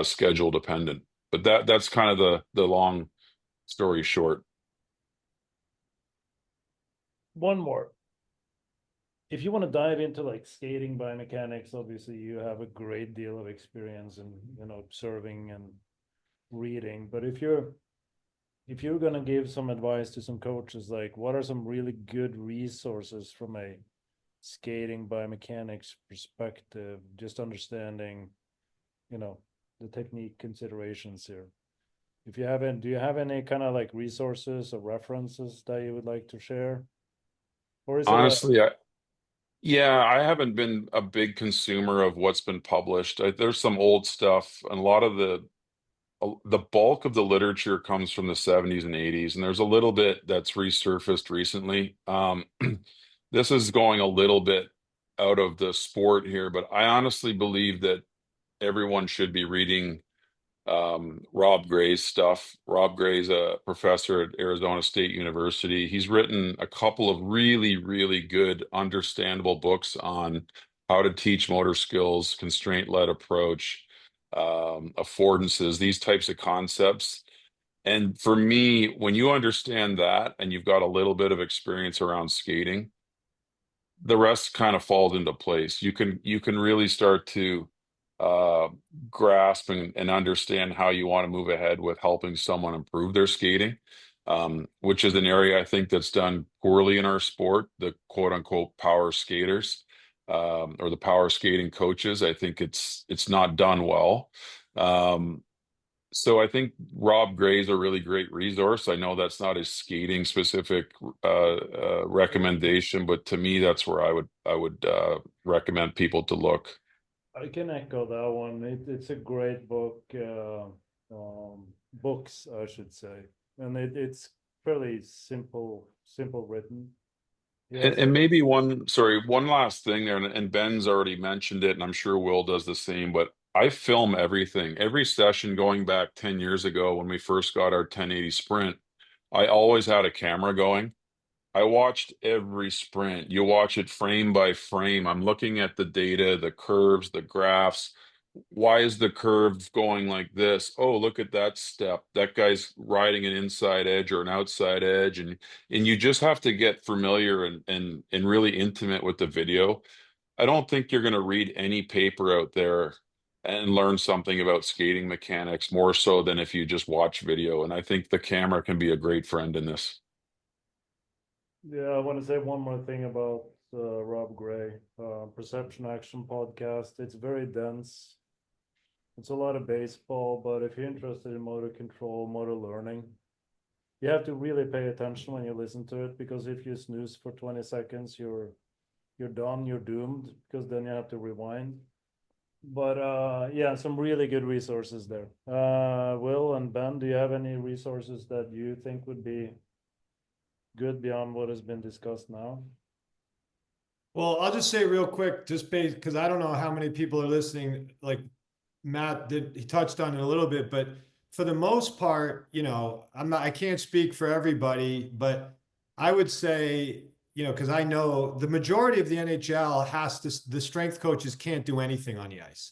[SPEAKER 3] schedule dependent. But that's kind of the long story short.
[SPEAKER 5] One more. If you want to dive into like skating biomechanics, obviously you have a great deal of experience in, observing and reading. But if you're going to give some advice to some coaches, like what are some really good resources from a skating biomechanics perspective, just understanding, the technique considerations here? If you haven't, do you have any kind of like resources or references that you would like to share? Or is
[SPEAKER 3] Honestly, I haven't been a big consumer of what's been published. There's some old stuff, and a lot of the bulk of the literature comes from the 70s and 80s, and there's a little bit that's resurfaced recently. This is going a little bit out of the sport here, but I honestly believe that everyone should be reading Rob Gray's stuff. Rob Gray's a professor at Arizona State University. He's written a couple of really, really good, understandable books on how to teach motor skills, constraint-led approach, affordances, these types of concepts. And for me, when you understand that and you've got a little bit of experience around skating, the rest kind of falls into place. You can really start to uh, grasp and understand how you want to move ahead with helping someone improve their skating, which is an area I think that's done poorly in our sport, the quote unquote power skaters, or the power skating coaches. I think it's not done well. So I think Rob Gray is a really great resource. I know that's not a skating specific recommendation, but to me, that's where I would recommend people to look.
[SPEAKER 5] I can echo that one. It's a great book, books, I should say, and it's fairly simple written. Yeah,
[SPEAKER 3] And maybe one last thing there, and Ben's already mentioned it, and I'm sure Will does the same, but I film everything. Every session going back 10 years ago when we first got our 1080 sprint, I always had a camera going. I watched every sprint. You watch it frame by frame. I'm looking at the data, the curves, the graphs. Why is the curve going like this? Oh, look at that step. That guy's riding an inside edge or an outside edge. And you just have to get familiar and really intimate with the video. I don't think you're going to read any paper out there and learn something about skating mechanics more so than if you just watch video. And I think the camera can be a great friend in this.
[SPEAKER 5] Yeah, I want to say one more thing about Rob Gray, Perception Action podcast. It's very dense. It's a lot of baseball, but if you're interested in motor control, motor learning, you have to really pay attention when you listen to it, because if you snooze for 20 seconds, you're done, you're doomed, because then you have to rewind. But yeah, some really good resources there. Will and Ben, do you have any resources that you think would be good beyond what has been discussed now?
[SPEAKER 4] Well, I'll just say real quick, just based because I don't know how many people are listening. Like Matt did, he touched on it a little bit, but for the most part, I can't speak for everybody, but I would say, because I know the majority of the NHL the strength coaches can't do anything on the ice.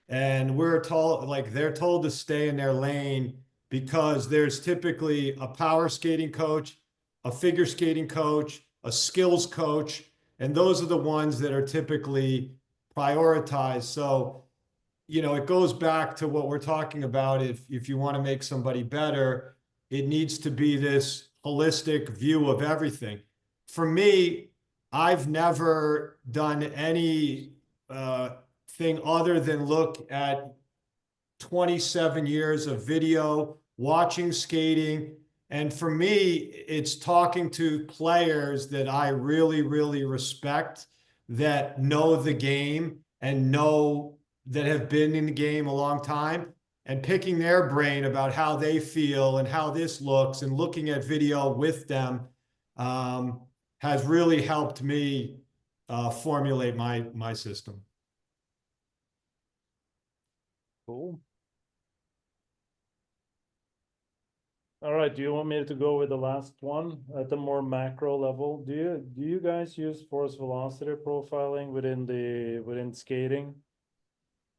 [SPEAKER 4] And we're told, like, they're told to stay in their lane because there's typically a power skating coach, a figure skating coach, a skills coach, and those are the ones that are typically prioritized. So, it goes back to what we're talking about. If you want to make somebody better, it needs to be this holistic view of everything. For me, I've never done any thing other than look at 27 years of video, watching skating. And for me, it's talking to players that I really, really respect, that know the game and that have been in the game a long time, and picking their brain about how they feel and how this looks, and looking at video with them has really helped me formulate my system.
[SPEAKER 5] Cool. All right, do you want me to go with the last one at the more macro level? Do you guys use force velocity profiling within skating?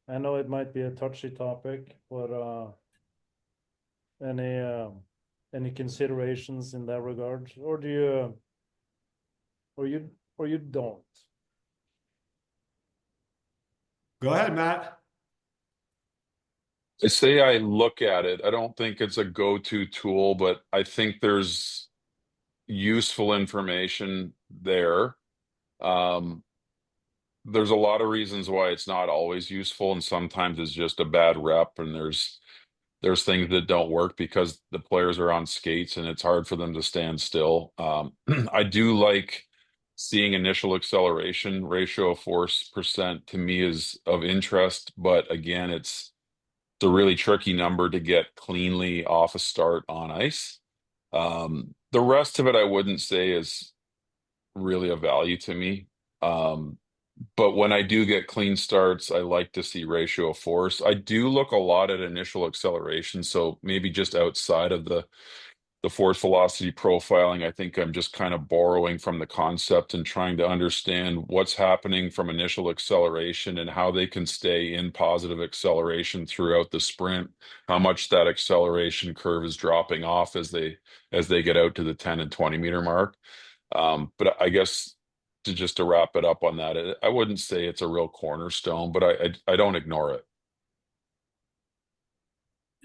[SPEAKER 5] I know it might be a touchy topic, but any considerations in that regard, or do you or you don't?
[SPEAKER 4] Go ahead, Matt.
[SPEAKER 3] I say I look at it. I don't think it's a go-to tool, but I think there's useful information there. There's a lot of reasons why it's not always useful, and sometimes it's just a bad rep, and there's things that don't work because the players are on skates and it's hard for them to stand still. I do like seeing initial acceleration. Ratio of force percent to me is of interest, but again, it's a really tricky number to get cleanly off a start on ice. The rest of it, I wouldn't say is really of value to me. But when I do get clean starts, I like to see ratio of force. I do look a lot at initial acceleration, so maybe just outside of the force velocity profiling, I think I'm just kind of borrowing from the concept and trying to understand what's happening from initial acceleration and how they can stay in positive acceleration throughout the sprint, how much that acceleration curve is dropping off as they get out to the 10 and 20 meter mark. But I guess to wrap it up on that, I wouldn't say it's a real cornerstone, but I don't ignore it.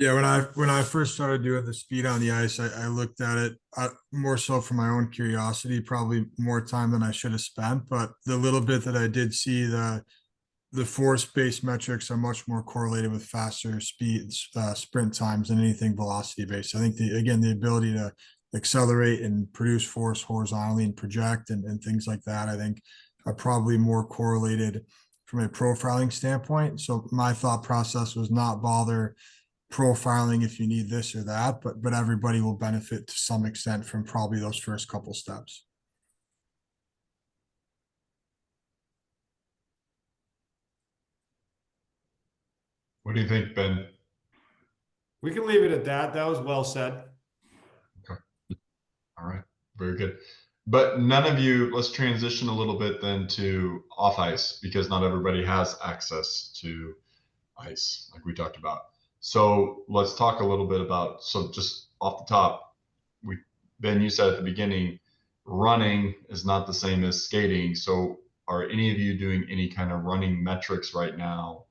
[SPEAKER 2] Yeah, when I first started doing the speed on the ice, I looked at it more so for my own curiosity, probably more time than I should have spent. But the little bit that I did see, the force-based metrics are much more correlated with faster speeds, sprint times than anything velocity-based. I think the ability to accelerate and produce force horizontally and project and things like that, I think are probably more correlated from a profiling standpoint. So my thought process was not bother profiling if you need this or that, but everybody will benefit to some extent from probably those first couple steps.
[SPEAKER 1] What do you think, Ben?
[SPEAKER 4] We can leave it at that. That was well said.
[SPEAKER 1] Okay. All right. Very good. But none of you, let's transition a little bit then to off ice, because not everybody has access to ice, like we talked about. So let's talk a little bit about, so just off the top, Ben, you said at the beginning, running is not the same as skating. So are any of you doing any kind of running metrics right now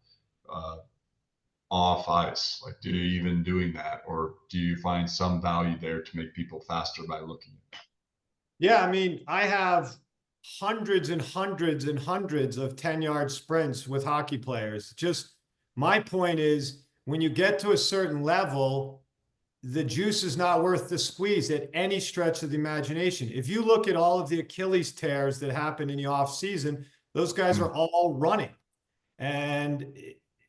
[SPEAKER 1] off ice? Like, do you even doing that, or do you find some value there to make people faster by looking at it?
[SPEAKER 4] Yeah, I mean, I have hundreds and hundreds and hundreds of 10-yard sprints with hockey players. Just my point is, when you get to a certain level, the juice is not worth the squeeze at any stretch of the imagination. If you look at all of the Achilles tears that happen in the off season, those guys are all running, and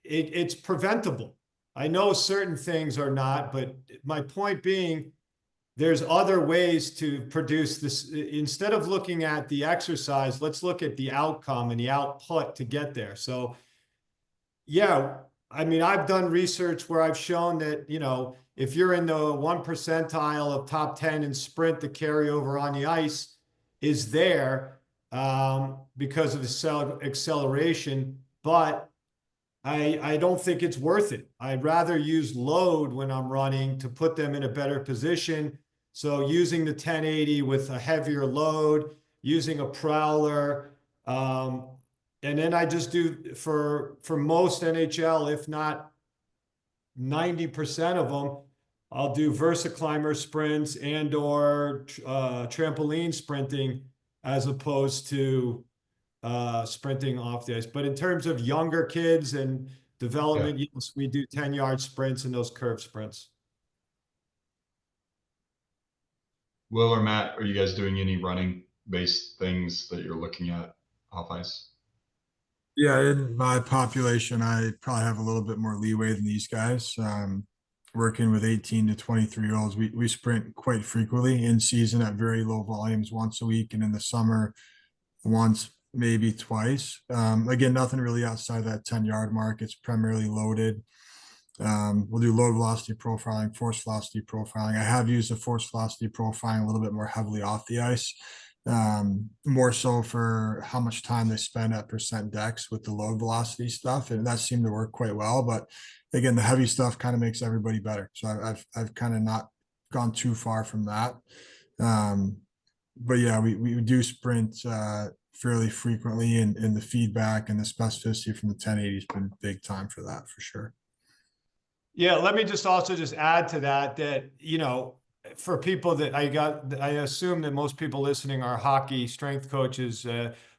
[SPEAKER 4] it's preventable. I know certain things are not, but my point being, there's other ways to produce this. Instead of looking at the exercise, let's look at the outcome and the output to get there. So, yeah, I mean, I've done research where I've shown that, if you're in the 1 percentile of top 10 in sprint, the carryover on the ice is there because of acceleration, but I don't think it's worth it. I'd rather use load when I'm running to put them in a better position. So using the 1080 with a heavier load, using a prowler, and then I just do for most NHL, if not 90% of them, I'll do VersaClimber sprints and or trampoline sprinting as opposed to sprinting off the ice. But in terms of younger kids and development, yes, we do 10-yard sprints and those curve sprints.
[SPEAKER 1] Will or Matt, are you guys doing any running based things that you're looking at off ice?
[SPEAKER 2] Yeah, in my population, I probably have a little bit more leeway than these guys. Working with 18 to 23-year-olds, we sprint quite frequently in season at very low volumes once a week, and in the summer, once, maybe twice. Again, nothing really outside that 10-yard mark. It's primarily loaded. We'll do load velocity profiling, force velocity profiling. I have used the force velocity profiling a little bit more heavily off the ice, more so for how much time they spend at percent dex with the load velocity stuff, and that seemed to work quite well. But again, the heavy stuff kind of makes everybody better. So I've kind of not gone too far from that. But yeah, we do sprint fairly frequently, and the feedback and the specificity from the 1080 has been big time for that, for sure.
[SPEAKER 4] Yeah, let me just also add to that, for people that I assume that most people listening are hockey strength coaches,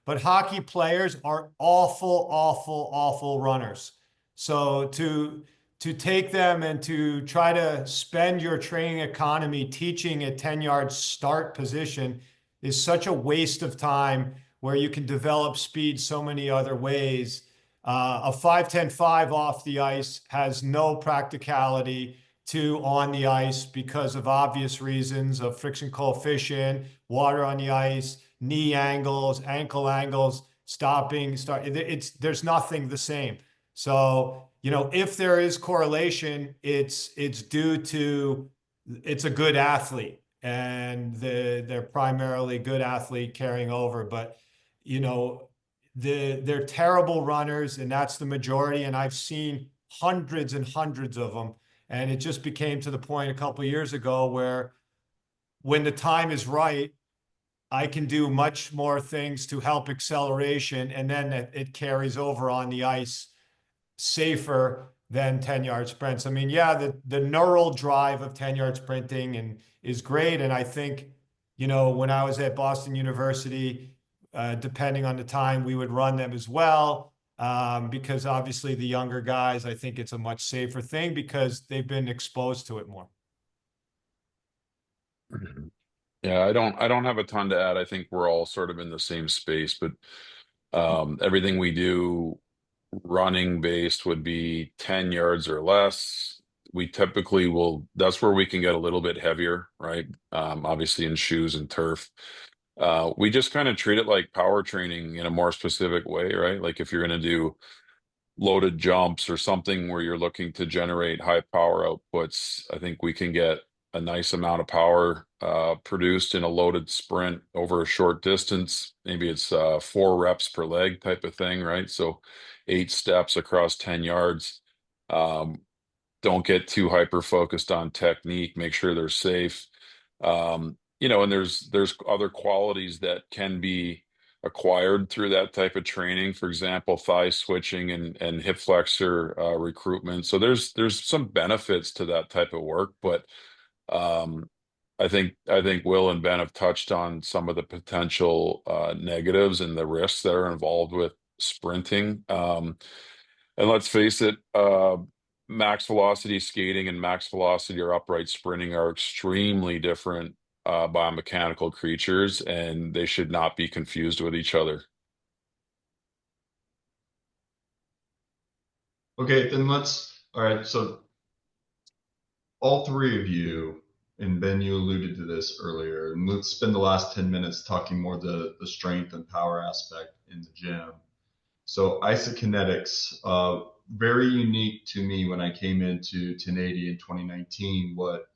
[SPEAKER 4] but hockey players are awful, awful, awful runners. So to take them and to try to spend your training economy teaching a 10-yard start position is such a waste of time, where you can develop speed so many other ways. A 5-10-5 off the ice has no practicality to on the ice because of obvious reasons of friction coefficient, water on the ice, knee angles, ankle angles, there's nothing the same. So, if there is correlation, it's due to it's a good athlete, and they're primarily good athlete carrying over, but they're terrible runners, and that's the majority. And I've seen hundreds and hundreds of them. And it just became to the point a couple of years ago where, when the time is right, I can do much more things to help acceleration, and then it carries over on the ice safer than 10-yard sprints. I mean, yeah, the neural drive of 10-yard sprinting is great. And I think, when I was at Boston University, depending on the time, we would run them as well. Because obviously the younger guys, I think it's a much safer thing because they've been exposed to it more.
[SPEAKER 3] Yeah, I don't have a ton to add. I think we're all sort of in the same space, but everything we do running based would be 10 yards or less. We typically that's where we can get a little bit heavier, right? Obviously in shoes and turf. We just kind of treat it like power training in a more specific way, right? Like if you're going to do loaded jumps or something where you're looking to generate high power outputs, I think we can get a nice amount of power produced in a loaded sprint over a short distance. Maybe it's 4 reps per leg type of thing, right? So 8 steps across 10 yards. Don't get too hyper focused on technique. Make sure they're safe. And there's other qualities that can be acquired through that type of training. For example, thigh switching and hip flexor recruitment. So there's some benefits to that type of work, but I think Will and Ben have touched on some of the potential negatives and the risks that are involved with sprinting. And let's face it, max velocity skating and max velocity or upright sprinting are extremely different biomechanical creatures, and they should not be confused with each other.
[SPEAKER 1] Okay, then all right, so all three of you, and Ben, you alluded to this earlier, and let's spend the last 10 minutes talking more the strength and power aspect in the gym. So isokinetics, very unique to me when I came into 1080 in 2019. What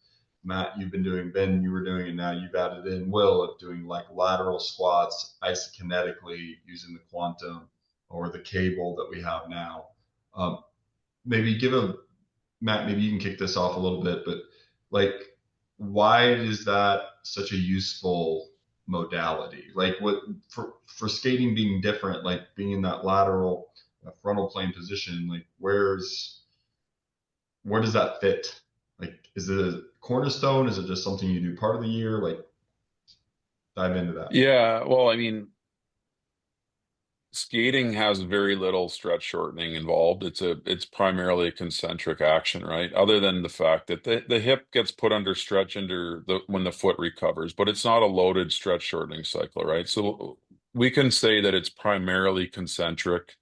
[SPEAKER 1] Matt, you've been doing, Ben, you were doing, and now you've added in Will of doing like lateral squats isokinetically using the quantum or the cable that we have now. Maybe Matt, maybe you can kick this off a little bit, but like, why is that such a useful modality? Like, what for skating being different, like being in that lateral frontal plane position, like where does that fit? Like, is it a cornerstone? Is it just something you do part of the year? Like, dive into that.
[SPEAKER 3] Yeah, well, I mean, skating has very little stretch shortening involved. It's primarily a concentric action, right? Other than the fact that the hip gets put under stretch when the foot recovers, but it's not a loaded stretch shortening cycle, right? So we can say that it's primarily concentric.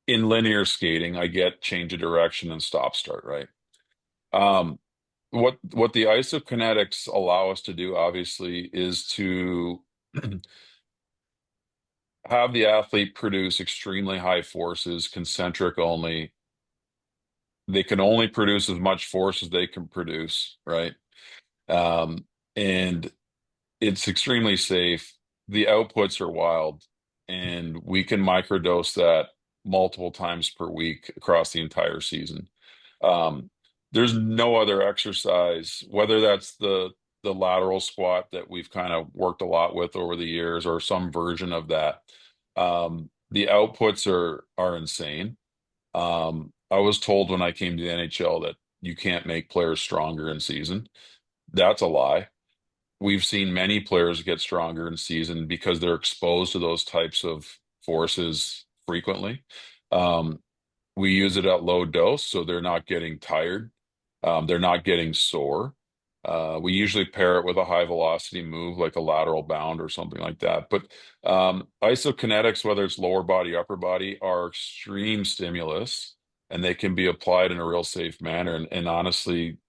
[SPEAKER 3] In linear skating, I get change of direction and stop start, right? Um, what the isokinetics allow us to do, obviously, is to have the athlete produce extremely high forces, concentric only. They can only produce as much force as they can produce, right? Um, and it's extremely safe. The outputs are wild, and we can microdose that multiple times per week across the entire season. Um, there's no other exercise, whether that's the lateral squat that we've kind of worked a lot with over the years, or some version of that. The outputs are insane. I was told when I came to the NHL that you can't make players stronger in season. That's a lie. We've seen many players get stronger in season because they're exposed to those types of forces frequently. Um, we use it at low dose, so they're not getting tired. They're not getting sore. We usually pair it with a high velocity move like a lateral bound or something like that. But isokinetics, whether it's lower body, upper body, are extreme stimulus, and they can be applied in a real safe manner. And honestly,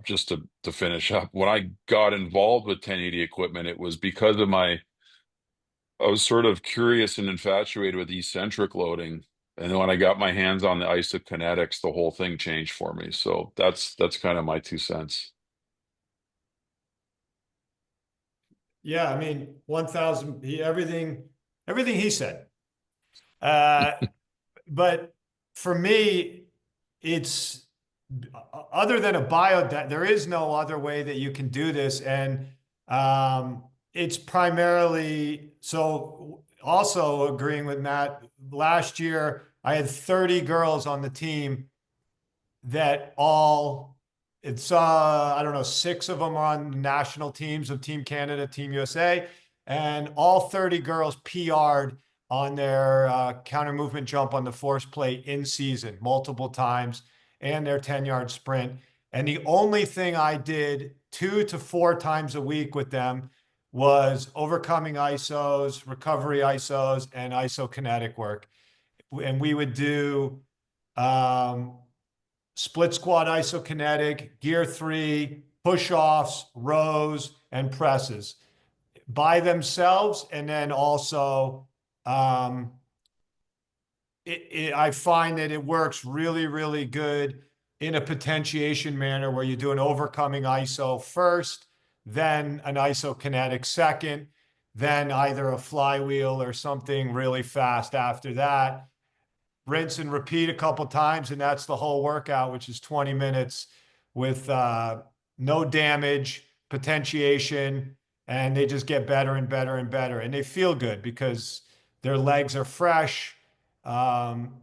[SPEAKER 3] just to finish up, when I got involved with 1080 equipment, it was because of I was sort of curious and infatuated with eccentric loading. And then when I got my hands on the isokinetics, the whole thing changed for me. So that's kind of my 2 cents.
[SPEAKER 4] Yeah, I mean, 1,000, everything he said. Uh, but for me, it's other than a bio, there is no other way that you can do this. And it's primarily, so also agreeing with Matt, last year I had 30 girls on the team that I don't know, 6 of them are on national teams of Team Canada, Team USA, and all 30 girls PR'd on their counter movement jump on the force plate in season multiple times, and their 10-yard sprint. And the only thing I did 2 to 4 times a week with them was overcoming ISOs, recovery ISOs, and isokinetic work. And we would do split squat isokinetic, gear 3, push-offs, rows, and presses by themselves. And then also, I find that it works really, really good in a potentiation manner where you do an overcoming ISO first, then an isokinetic second, then either a flywheel or something really fast after that. Rinse and repeat a couple times, and that's the whole workout, which is 20 minutes with no damage, potentiation, and they just get better and better and better. And they feel good because their legs are fresh.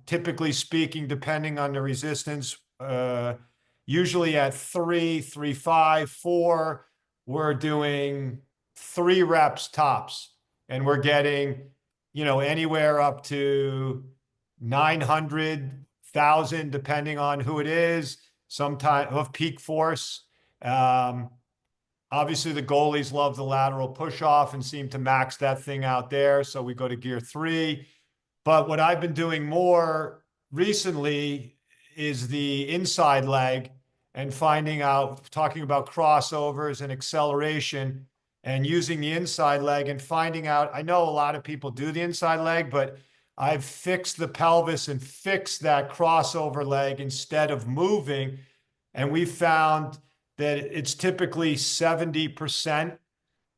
[SPEAKER 4] Typically speaking, depending on the resistance, usually at 3, 3, 5, 4, we're doing 3 reps tops, and we're getting, anywhere up to 900,000, depending on who it is, sometime of peak force. Obviously, the goalies love the lateral push off and seem to max that thing out there. So we go to gear 3. But what I've been doing more recently is the inside leg and talking about crossovers and acceleration and using the inside leg and finding out. I know a lot of people do the inside leg, but I've fixed the pelvis and fixed that crossover leg instead of moving. And we found that it's typically 70%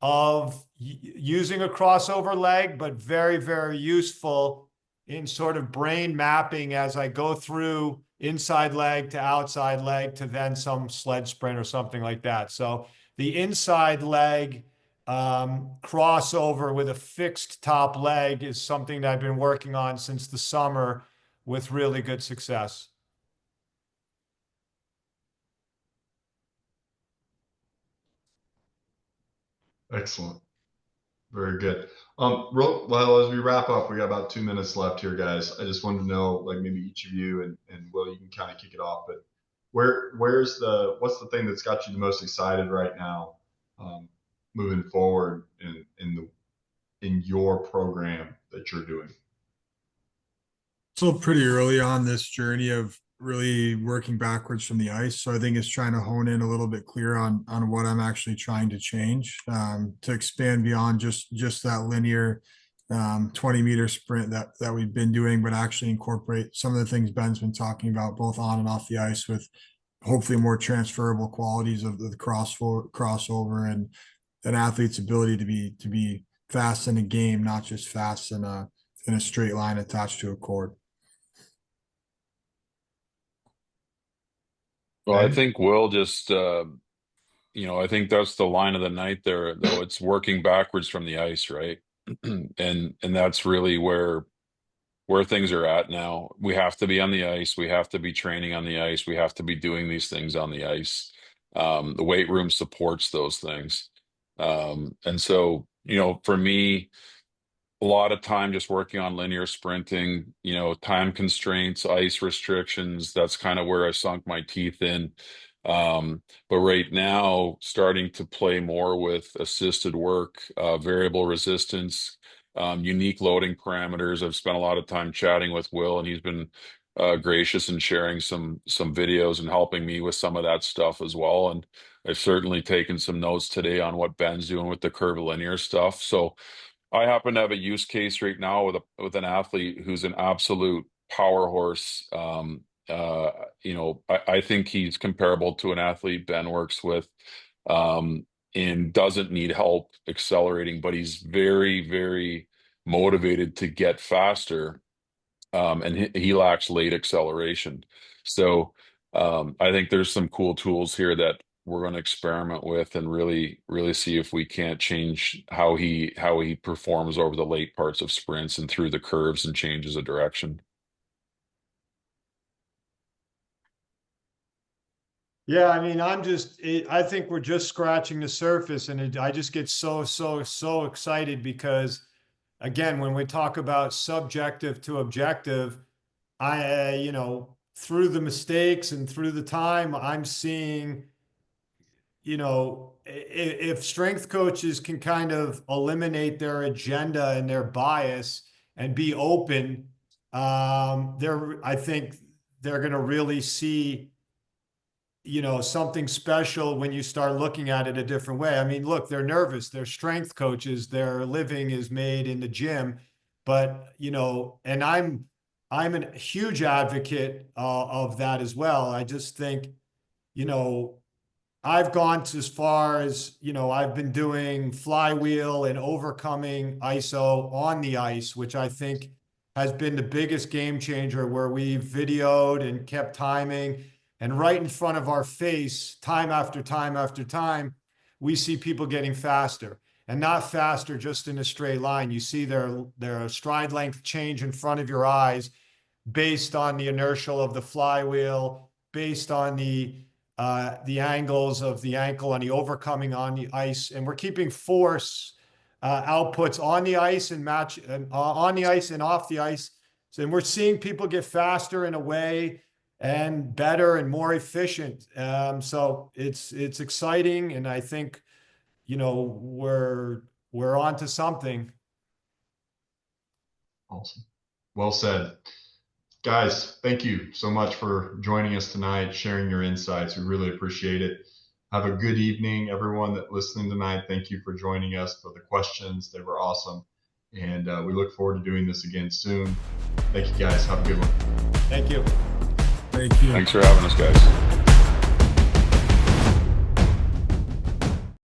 [SPEAKER 4] of using a crossover leg, but very, very useful in sort of brain mapping as I go through inside leg to outside leg to then some sled sprint or something like that. So the inside leg crossover with a fixed top leg is something that I've been working on since the summer with really good success.
[SPEAKER 1] Excellent. Very good. Well, as we wrap up, we got about 2 minutes left here, guys. I just wanted to know, like maybe each of you and Will, you can kind of kick it off, but what's the thing that's got you the most excited right now, moving forward in your program that you're doing?
[SPEAKER 2] Still pretty early on this journey of really working backwards from the ice. So I think it's trying to hone in a little bit clearer on what I'm actually trying to change, to expand beyond just that linear 20-meter sprint that we've been doing, but actually incorporate some of the things Ben's been talking about, both on and off the ice, with hopefully more transferable qualities of the crossover and an athlete's ability to be fast in a game, not just fast in a straight line attached to a cord.
[SPEAKER 3] Well, I think Will just, I think that's the line of the night there, though. It's working backwards from the ice, right? And that's really where things are at now. We have to be on the ice. We have to be training on the ice. We have to be doing these things on the ice. The weight room supports those things. And so, for me, a lot of time just working on linear sprinting, time constraints, ice restrictions. That's kind of where I sunk my teeth in. But right now, starting to play more with assisted work, variable resistance, unique loading parameters. I've spent a lot of time chatting with Will, and he's been gracious in sharing some videos and helping me with some of that stuff as well. And I've certainly taken some notes today on what Ben's doing with the curvilinear stuff. So I happen to have a use case right now with an athlete who's an absolute power horse. I think he's comparable to an athlete Ben works with, and doesn't need help accelerating, but he's very, very motivated to get faster, and he lacks late acceleration. So I think there's some cool tools here that we're going to experiment with and really, really see if we can't change how he performs over the late parts of sprints and through the curves and changes of direction.
[SPEAKER 4] Yeah, I mean, I think we're just scratching the surface, and I just get so excited because, again, when we talk about subjective to objective, through the mistakes and through the time, I'm seeing, if strength coaches can kind of eliminate their agenda and their bias and be open, I think they're going to really see, something special when you start looking at it a different way. I mean, look, they're nervous. They're strength coaches. Their living is made in the gym, but and I'm a huge advocate of that as well. I just think, I've gone to as far as, I've been doing flywheel and overcoming ISO on the ice, which I think has been the biggest game changer, where we've videoed and kept timing. And right in front of our face, time after time after time, we see people getting faster, and not faster just in a straight line. You see their stride length change in front of your eyes based on the inertial of the flywheel, based on the the angles of the ankle and the overcoming on the ice, and we're keeping force outputs on the ice and on the ice and off the ice. So, and we're seeing people get faster in a way and better and more efficient. So it's exciting, and I think, you know, we're on to something.
[SPEAKER 1] Awesome. Well said. Guys, thank you so much for joining us tonight, sharing your insights. We really appreciate it. Have a good evening, everyone that listening tonight. Thank you for joining us, for the questions. They were awesome. And we look forward to doing this again soon. Thank you, guys. Have a good one.
[SPEAKER 4] Thank you.
[SPEAKER 2] Thank you.
[SPEAKER 3] Thanks for having us, guys.